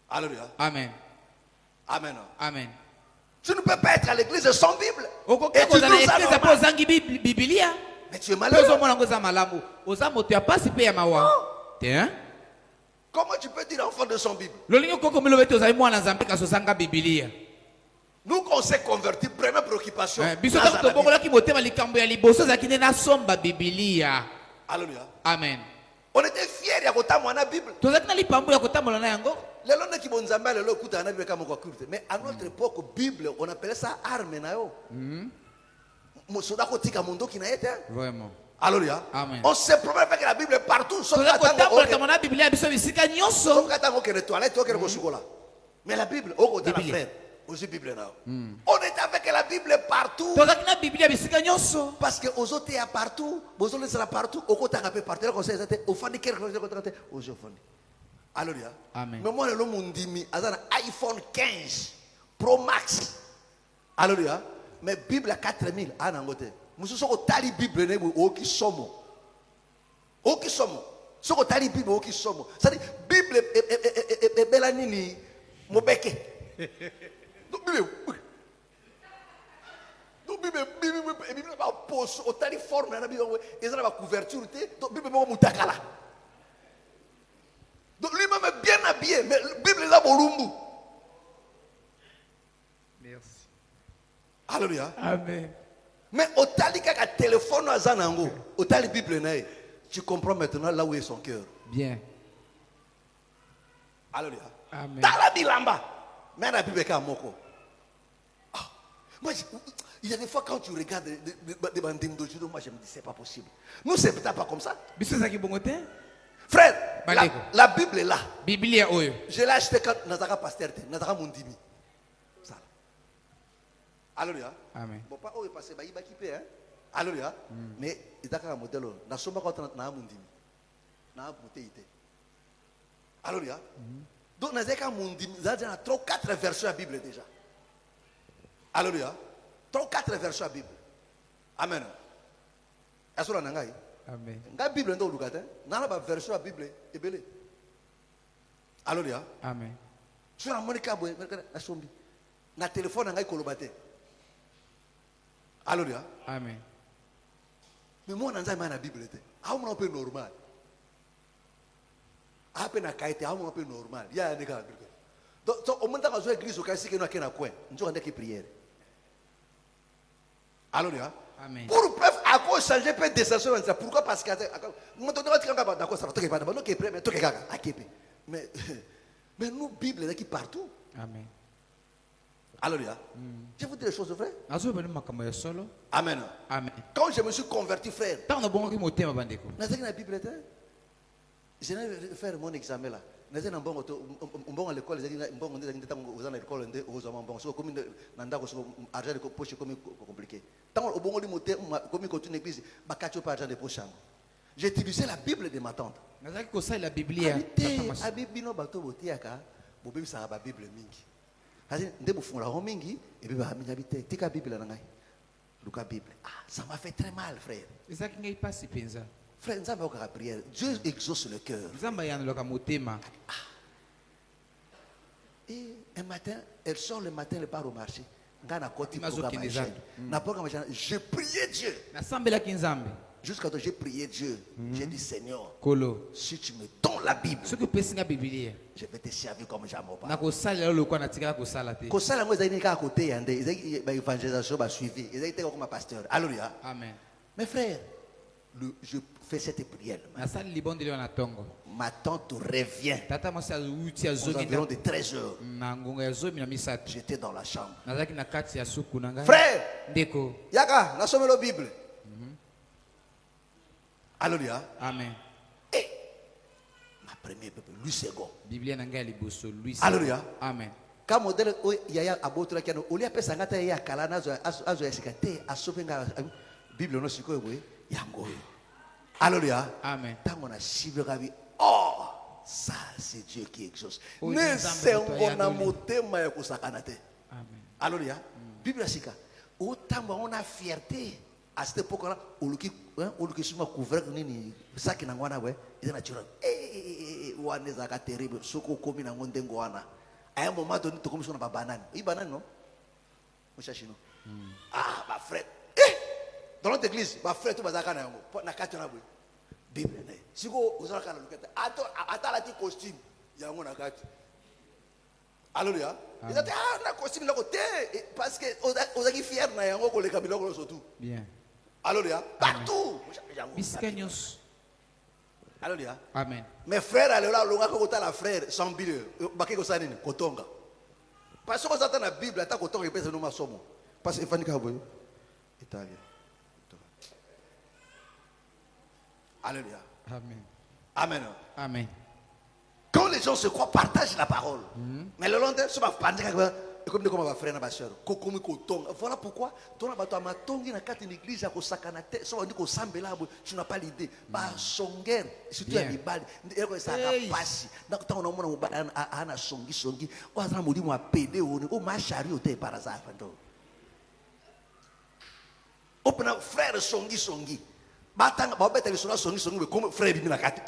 Alléluia. Amen. Amen. Amen. Tu ne peux pas être à l'église sans Bible. Okoke Et tu kozana trouves ça eklise po normal. zangi Biblia. Mais tu es Pe malheureux. ozomona ngo za malamu. Oza moto ya pasi pe ya mawa. Tiens. Comment tu peux dire enfant de son Bible? Lolingo koko milobe te ozali mwana nzambe kaso zanga Biblia. Nous, quand on s'est convertis, première préoccupation. Biso naza ta na Bible. tobongolaki motema likambo ya liboso zaki ne na somba Biblia. Alléluia. Amen. On était fiers ya kotamwa na Bible. Tozaki na likambo ya kotambola na yango. Lelo ndeki bonzamba lelo kuta na Bible kama kwa culte. Mais à notre époque, Bible, on appelait ça arme na yo. Mosoda kotika mondoki na yete. Vraiment. Alléluia. Amen. On se promène avec la Bible partout. Sauf Tozaki kotambola que tamona Biblia biso bisika nyonso. quand on est toilette, on est chocolat. Mais la Bible, oh, dans la Bible. frère. Aussi Bible là. On est avec la Bible partout. Tozaki na Biblia bisika nyonso. Parce que aux autres, il y a partout. Aux autres, il y a partout. Au côté, on peut partir. Comme ça, au fond, il y a quelque chose. Alléluia. Amen. Mais moi, le monde dit, iPhone 15 Pro Max. Alléluia. Mais Bible à 4000. Ah, non, côté. Monsieur, ce que tu as Bible, ne vous qui sommes. Au qui sommes. Ce que tu as Bible, au qui sommes. Ça dit, Bible est belle nini. Mon bec. Donc, Bible va poser au tali forme na Bible et ça va couverture donc Bible va mutakala. Donc lui-même est bien habillé mais Bible là bolumbu. Merci. Alléluia. Amen. Mais au tali kaka téléphone à zanango, au tali Bible na tu comprends maintenant là où est son cœur. Bien. Alléluia. Amen. Dans la bilamba. Mais la Bible est à moko. Moi, il y a des fois quand tu regardes des bandes d'aujourd'hui, moi je me dis c'est pas possible. Nous c'est peut-être pas comme ça. Biso zaki bongote? Frère, Baleko. la Bible est là. Biblia oyo. Je l'ai acheté quand Nazara pasteur, Nazara Mondimi. Ça. Alléluia. Amen. Bon, pas où est passé, bah il va quitter, hein. Alléluia. Mais il y a un modèle, na somba quand on a Mondimi. Na bouteille. Alléluia. Donc Nazara Mondimi, il y a 3-4 versions à la Bible déjà. Alléluia. 3-4 versions à la Bible. Amen. Est-ce que vous avez Amen. la Bible est dans la version à la Bible est belle. Alléluia. Amen. Sur la monica, na sombi. Na téléphone, na kolobate. Alléluia. Amen. Mais moi, on a la Bible. Ah, on peut normal. Ah, on a kaite, ah, on peut normal. Il y a des gars. Donc, au moment où on a l'église, on a dit qu'il y a un coin. Nous avons des prières. Alléluia. Amen. Pour preuve, à quoi changer peut descendre ça? Pourquoi? Parce que mais nous, Bible est qui partout. Amen. Alléluia. Je vous dis les choses vraies. Azo bali makambo ya solo. Amen. Amen. Quand je me suis converti, frère, Tant na bongo ki motema bandeko. la Bible était. Je vais faire mon examen là. Naze na mbongo to mbongo à l'école mbongo ndeza ngita ngozana l'école ndé ozama mbongo so comme nanda ko so argent de poche comme compliqué tant au bongo limote comme continue église bakacho pas argent de poche. J'ai utilisé la Bible de ma tante. Nazaki ko la Biblia. Abi bino bato botiaka Bobi ça ba Bible mingi. Parce que ndé bofungula ho mingi et puis ba minya bité. Tika Bible na ngai. Luka Bible. Ah, ça m'a fait très mal, frère. ezalaki ngai pasi mpenza Frère, nous avons encore la prière. Dieu exauce le cœur. nzambe ayanolaka motema. Et un matin, elle sort le matin, elle part au marché. Je priais Dieu. nasambelaki nzambe Jusqu'à temps, j'ai prié Dieu. J'ai dit, Seigneur, kolo si tu me donnes la Bible, soki opesi nga bibilia je vais te servir comme jamais pas. nakosalela lokwa natikala kosala te. Kosala ngo ezali à côté yande, ezali ba évangélisation ba suivi, ezali te comme pasteur. Alléluia. Amen. Mes frères, je fais cette prière. nasali libondeli wana ntongo Ma tante revient tata mwasi awuti aux azongi environs de 13 heures. na ngonga ya zomi na misato J'étais dans la chambre. nazalaki na kati ya suku na ngai Frère, ndeko. Yaka, nasome la Bible. Alléluia. Amen. Ma première Bible, lui second. biblia na ngai ya liboso luisi. Alléluia. Amen. Quand modèle yaya abotura kiano oli apesa ngata ya kala nazo azo yasikate asopenga Bible no sikoyo boye yango. Alléluia. Amen. Tango na sibira bi oh ça c'est Dieu qui exauce. Oh, Ne nzambe sengo na toyandoli. motema ya kusakana te. Amen. Alléluia. Bible sika. Autant on a fierté à cette époque-là, oluki suma couvrir nini saki na ngwana we eza naturel. Wana zaka terrible soko komi na ngonde ngwana. À un moment donné, tu commences à avoir banane. Oui, banane, non? Mon chachino. Ah, ma frère. Dans notre église, ma frère, tu vas à Kana. Na katana boy. Bible. Si vous avez un canal, attends la petite costume. Il y a un canal. Alléluia. Il a dit, ah, na costume là côté. Parce que aux aguilles fiers, na yango ko le kabilo surtout. Bien. Alléluia. Partout. bisika nyonso. Alléluia. Amen. Mes frères, allez là, l'on a côté la frère, sans bille. Baké ko sanini, kotonga. Parce que vous attendez la Bible, attends kotonga et pèse nous ma somme. Parce que Fanny Kaboy. Italien. Alléluia. Amen. Amen. Amen. Quand les gens se croient, partagent la parole. Mais le lendemain, ça va prendre comme de ma frère et ma soeur. Voilà pourquoi, ton abato ma tongi na kati l'église à kosakana te, so on dit ko sambela, tu n'as pas l'idée. Ba songer, surtout à libali, et ça a passé. Donc tant on a mon ana songi, o azana modi mo apede o ma chari o te par hasard fando. Opena frère songi. Batanga ba beta le songi comme frère bi na kati.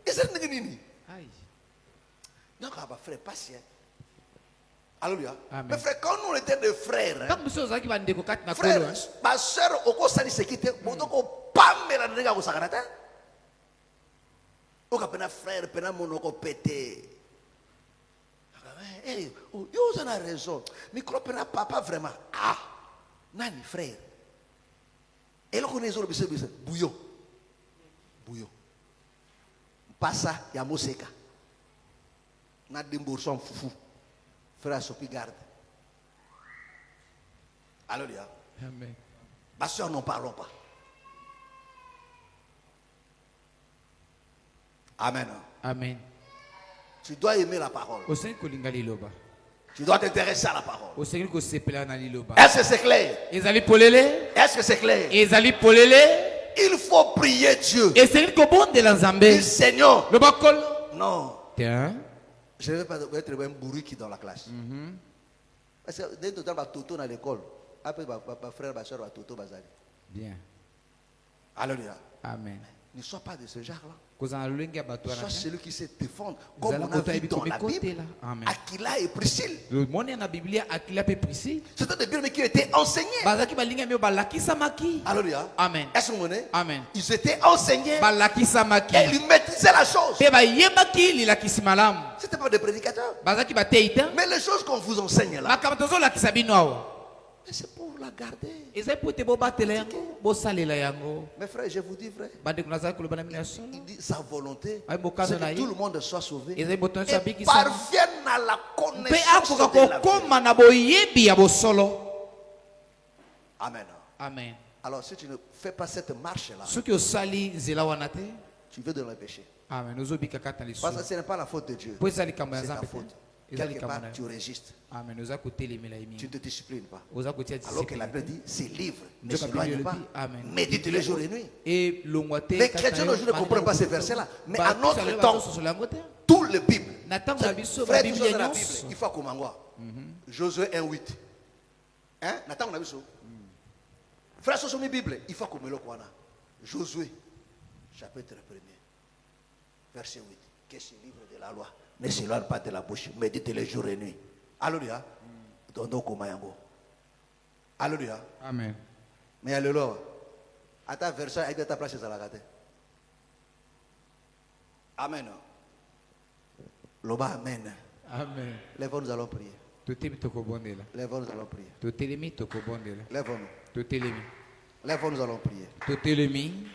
Et ça n'est nini. Aïe. Donc on va frère patient. Alléluia. Amen. Mais frère, quand nous étions des frères, Tant biso ozalaki bandeko kati na frère, kolo. ma soeur, au cours de ce qui était, on doit pas me la négager au sagrata. On a pena frère, pena monoko pété. Eh, vous avez raison. Mais quand pena papa vraiment, ah, nani frère. Et là qu'on est sur le bouillon, passa ya moseka. Na dimbourson foufou. Frère Sopi garde. Alléluia. Amen. Ma soeur, n'en parlons pas. Amen. Amen. Tu dois aimer la parole. Osengi kolinga liloba. Tu dois t'intéresser à la parole. Osengi kosepela na liloba. Est-ce que c'est clair? Ezali polele. Est-ce que c'est clair? Ezali polele. Il faut prier Dieu. Esengi kobondela nzambe. Dis Seigneur. Loba kolo. Non. Tiens. Je ne vais pas être un bourrique dans la classe. Parce que dès que tu as toto dans l'école, après ma frère, ma soeur, ma toto, bazali. Bien. Alléluia. Amen. Ne sois pas de ce genre-là. Kozana lolenge bato Sois wana. celui qui sait défendre. Comme Zala on a kota vu ebi dans la komikote Bible. là. Amen. Aquila et Priscille. Le monde na Biblia Aquila pe Priscille. C'était des bien qui étaient enseignés. Bazaki balinga mio balakisa maki. Alléluia. Amen. Est-ce que vous comprenez? Amen. Ils étaient enseignés Balakisa maki. et ils maîtrisaient la chose. Pe ba yebaki lilakisi malamu. Ce n'était pas des prédicateurs. Bazaki ba teita. Mais les choses qu'on vous enseigne là, Makamatozo lakisa bino awa. c'est pour la garder. Ezali pote bo batela yango, bo salela yango. Mes frères, je vous dis vrai. Bandeko nazali koloba na mino ya solo. Il dit sa volonté, Ay bokazo c'est na que ye. tout le monde soit sauvé Ezali boto et sabiki sana. parvienne à la Pe connaissance akoka de la vie. kokoma na boyebi ya bosolo. Amen. Amen. Alors si tu ne fais pas cette marche-là, Soki osali nzela wana te. tu veux dans le péché. Amen. Ozobika kata liso. Parce que ce n'est pas la faute de Dieu. Po ezali kambo ya C'est ta nzambe faute. te. Ezali Quelque kambo part, na tu yo. résistes. Amen. Oza kotelemela Tu imi. ne te disciplines pas. Oza kotia Alors que la discipline. Bible dit, c'est livre, ne Nzoka s'éloigne Bible pas. dit, Amen. Médite les jours et nuits. Et longwa te. Les chrétiens aujourd'hui ne comprennent pas ces versets-là. Mais à notre temps, temps, tout le Bible Natanga biso ba Frère, tout Bible ça dans la Bible, nyonso. il faut comment Josué 1:8. Hein? Natanga biso. Frère, sur la Bible, il faut comme le quoi Josué, chapitre 1er, verset 8. Qu'est-ce que ce livre de la loi ne s'éloigne pas de la bouche, médite les jours et nuits. Alléluia. Dondo Komayango. Alléluia. Amen. Mais alléluia. À ta version, avec ta place, c'est la gâte. Amen. Loba, amen. Amen. Lève-nous, nous allons prier. Totemi tokobondela. Lève-nous, nous allons prier. Totelemi tokobondela. Lève-nous. Totelemi. Lève-nous, nous allons prier. Totelemi.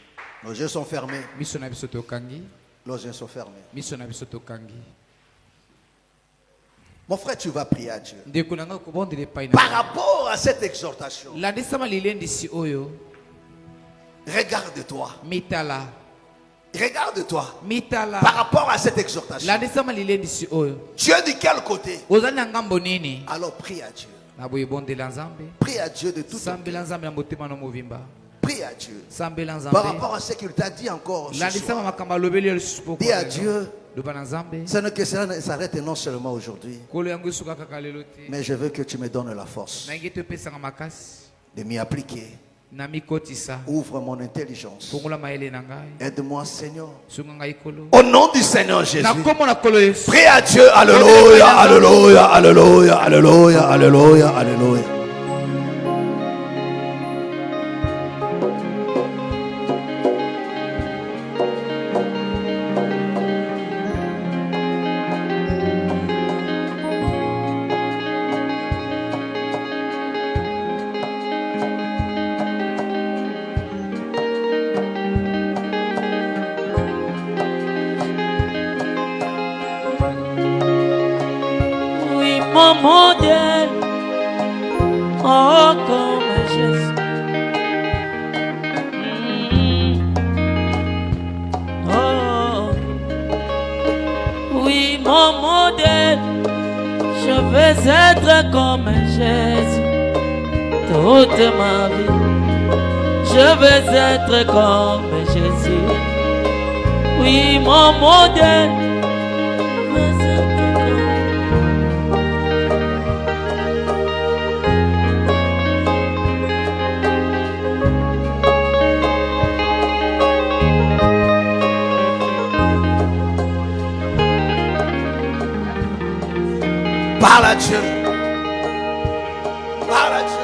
Nos yeux sont fermés. Miso na biso tokangi. Nos yeux sont fermés. Miso na biso tokangi. Mon frère, tu vas prier à Dieu. Ndeko nanga kobondela epai na. Par rapport à cette exhortation, Landisama lilendisi oyo. regarde-toi. Mitala. Regarde-toi. Mitala. Par rapport à cette exhortation, Landisama lilendisi oyo. tu es de quel côté? Ozali na ngambo nini? Alors prie à Dieu. Na boye bondela Nzambe. Prie à Dieu de tout ton cœur. Sambela Nzambe na motema no movimba. Prie à Dieu. Sambela Par Nzambe. rapport à ce qu'il t'a dit encore ce Landisama soir. makamba lobeli yo lisusu. Dis à Dieu, Loba na Nzambe. ce n'est que cela ne s'arrête non seulement aujourd'hui, Kolo yango esuka kaka lelo te. mais je veux que tu me donnes la force Na ngeto pesanga makasi. de m'y appliquer. Na mikotisa. Ouvre mon intelligence. Fongola maele na ngai. Aide-moi, Seigneur. Sunga ngai kolo. Au nom du Seigneur Jésus. Na komo na kolo Yesu. Prie à Dieu. Alléluia, alléluia, alléluia, alléluia, alléluia, alléluia. Oui, mon modèle, oh comme Jésus. Oh, oui, mon modèle, je veux être comme Jésus toute ma vie. Je veux être comme Jésus. Oui, mon modèle, je veux être comme Parle à Dieu. Parle à Dieu.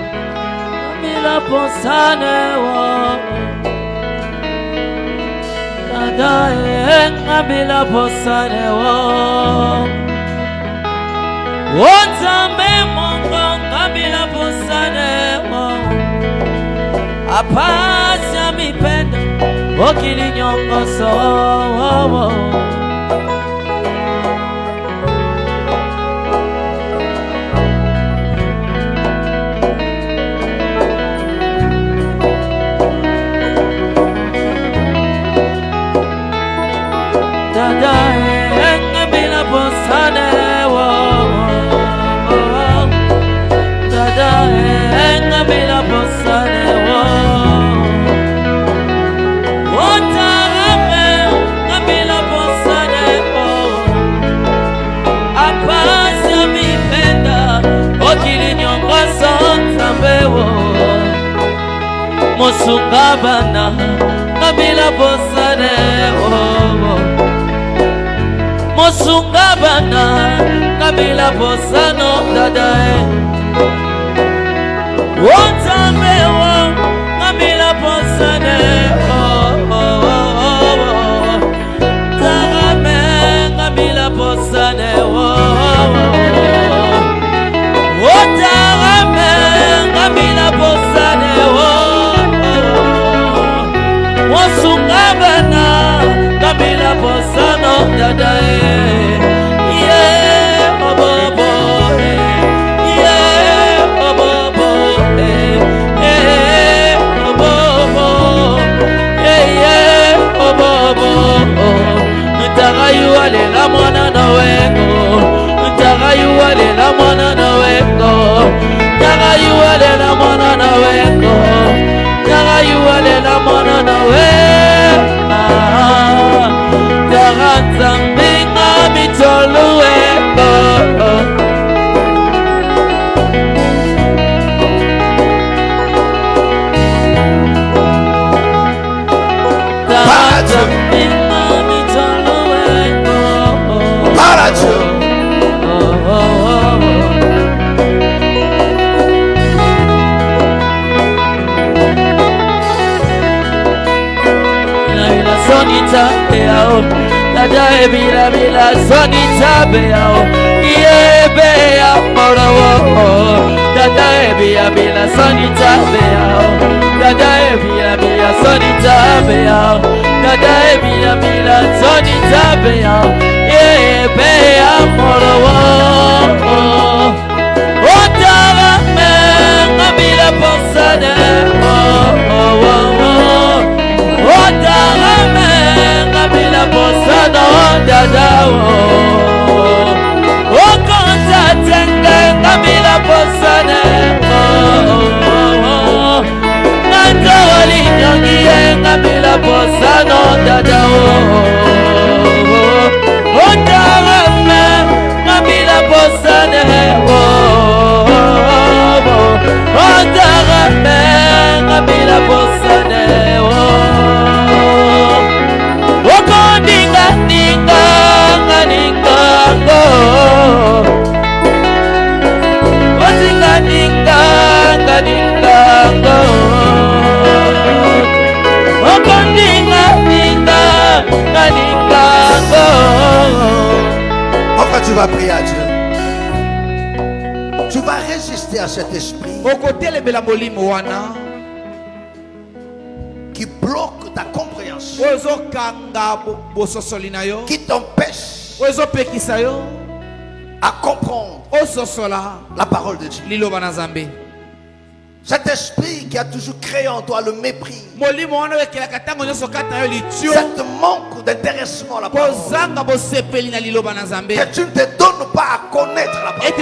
Ngamila posane wo Dada ngamila posane wo Wonzambe mongo ngamila posane wo Apasya mipenda okili nyongoso wo Dada ngamila posane wo Dada ngamila posane wo Otarame ngamila posane wo Apasya mipenda okili nyongoso Nzambe wo Mosungabana ngamila posane wo Mosungabana ngamila posano dadae Wonzambe wo ngamila posane Tarame ngamila posane Otarame ngamila posane Mosungabana ngamila posano dadae bila bila soni tabe yao yebe ya morowo dada bila bila soni tabe yao dada bila bila soni tabe yao dada bila bila soni tabe yao yebe ya morowo otara me ngabila posane otara me ngabila posane dada okonta tenga ngabila posane nandoli nyangiye ngabila posane dada otara me ngabila posane otara me ngabila posane okondinga ninga ninga go otinga ninga ninga go okondinga ninga ninga go. Enfin, tu vas prier à Dieu. Tu vas résister à cet esprit qui bloque ta compréhension, qui t'empêche à comprendre la parole de Dieu. Cet esprit qui a toujours créé en toi le mépris, cette manque d'intéressement à la parole, que tu ne te donnes pas à connaître la parole,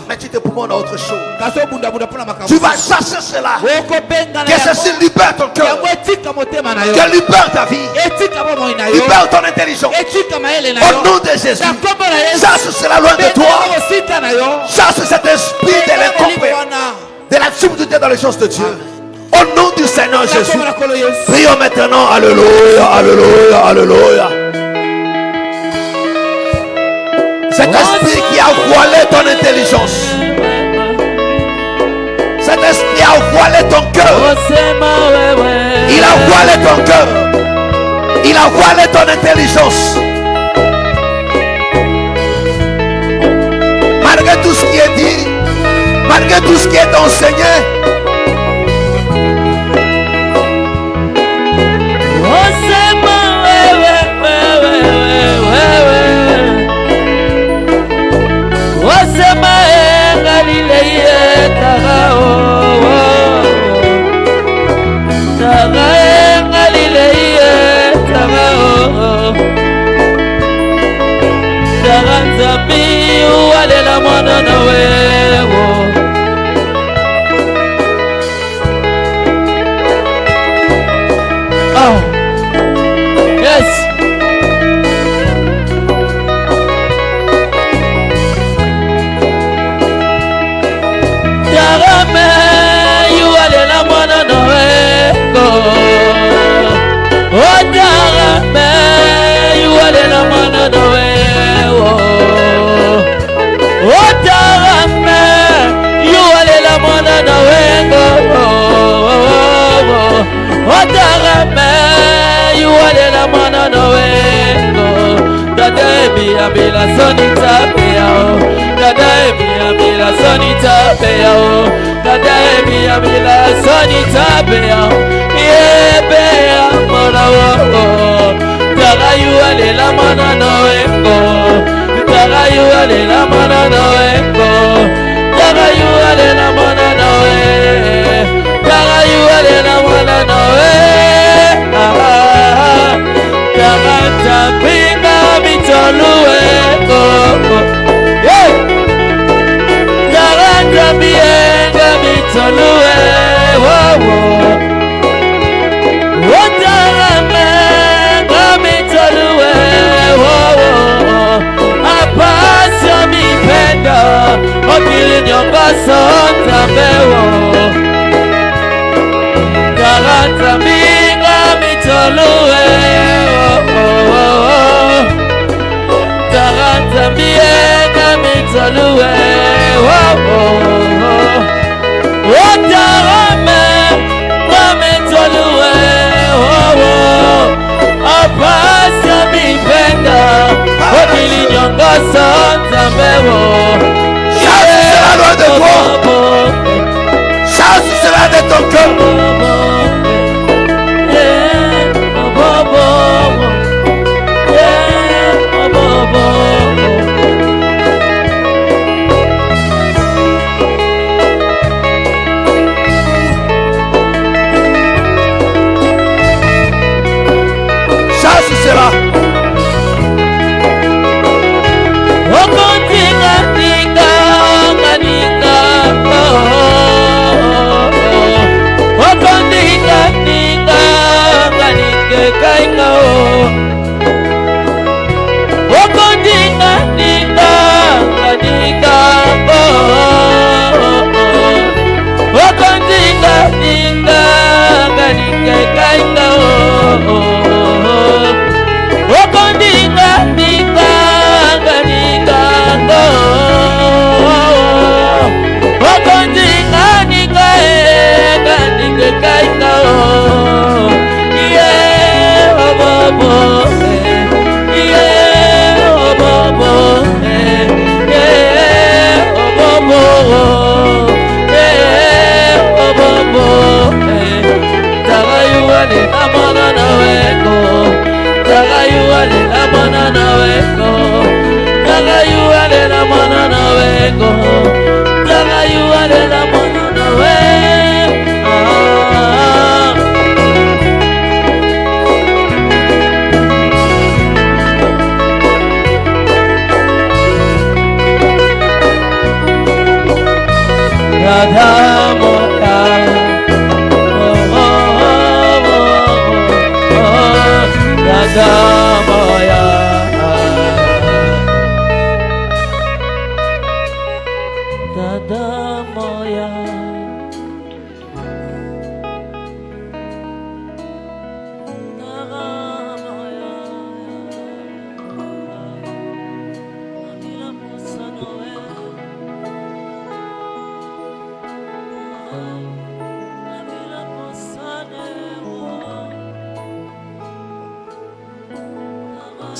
mais tu te promènes à autre chose. Tu vas chasser cela, que ceci libère ton cœur, que libère ta vie, libère ton intelligence. Au nom de Jésus, chasse cela loin de toi, chasse cet esprit de l'incompréhension, de la subtilité dans les choses de Dieu. Au nom du Seigneur Jésus, prions maintenant. Alléluia, alléluia, alléluia. Cet esprit qui a voilé ton intelligence, cet esprit a voilé ton cœur, il a voilé ton cœur, il a voilé ton intelligence. Malgré tout ce qui est dit, malgré tout ce qui est enseigné, oh, yes. Darame, you are the lamb no ego. Oh, darame, you are the lamb no ego. Oh, darame, you are the lamb no ego. Oh, darame, you are the lamb no ego. Dada bi abila sonita peyao, dada bi abila sonita peyao, dada bi abila sonita peyao. Yebe amorawo, dada you ale la mana no ego, dada you ale la mana no ego, dada you ale la mana no ego, dada you ale la mana no ego. Dada tapinga mitoluego, dada tapienga mitoluego, dada menga mitoluego. Apasio mi penda, okili nyonga sonta mewo. Dada tapinga mitoluego. Tarantambiega mitolue, otarame mitolue, apasi wanipenda wakilinyongosa nzambewo Chasse sera loin de toi. Chasse sera de ton cœur. Chasse sera.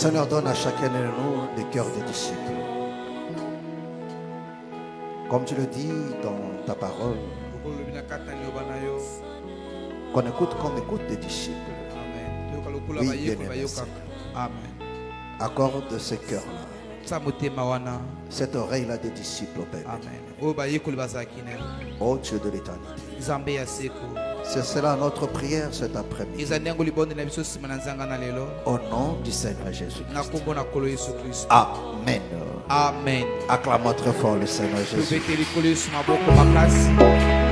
Seigneur, donne à chacun de nous des cœurs de disciples. Comme tu le dis dans ta parole, qu'on écoute comme écoute des disciples. Oui, bien-aimé Seigneur. Accorde ce cœur-là, cette oreille-là des disciples, au Père. Ô Dieu de l'éternité. C'est cela notre prière cet après-midi. Au nom du Seigneur Jésus-Christ. Amen. Amen. Acclamons très fort le Seigneur Jésus. Levez tes ricolos sur ma boca, ma place.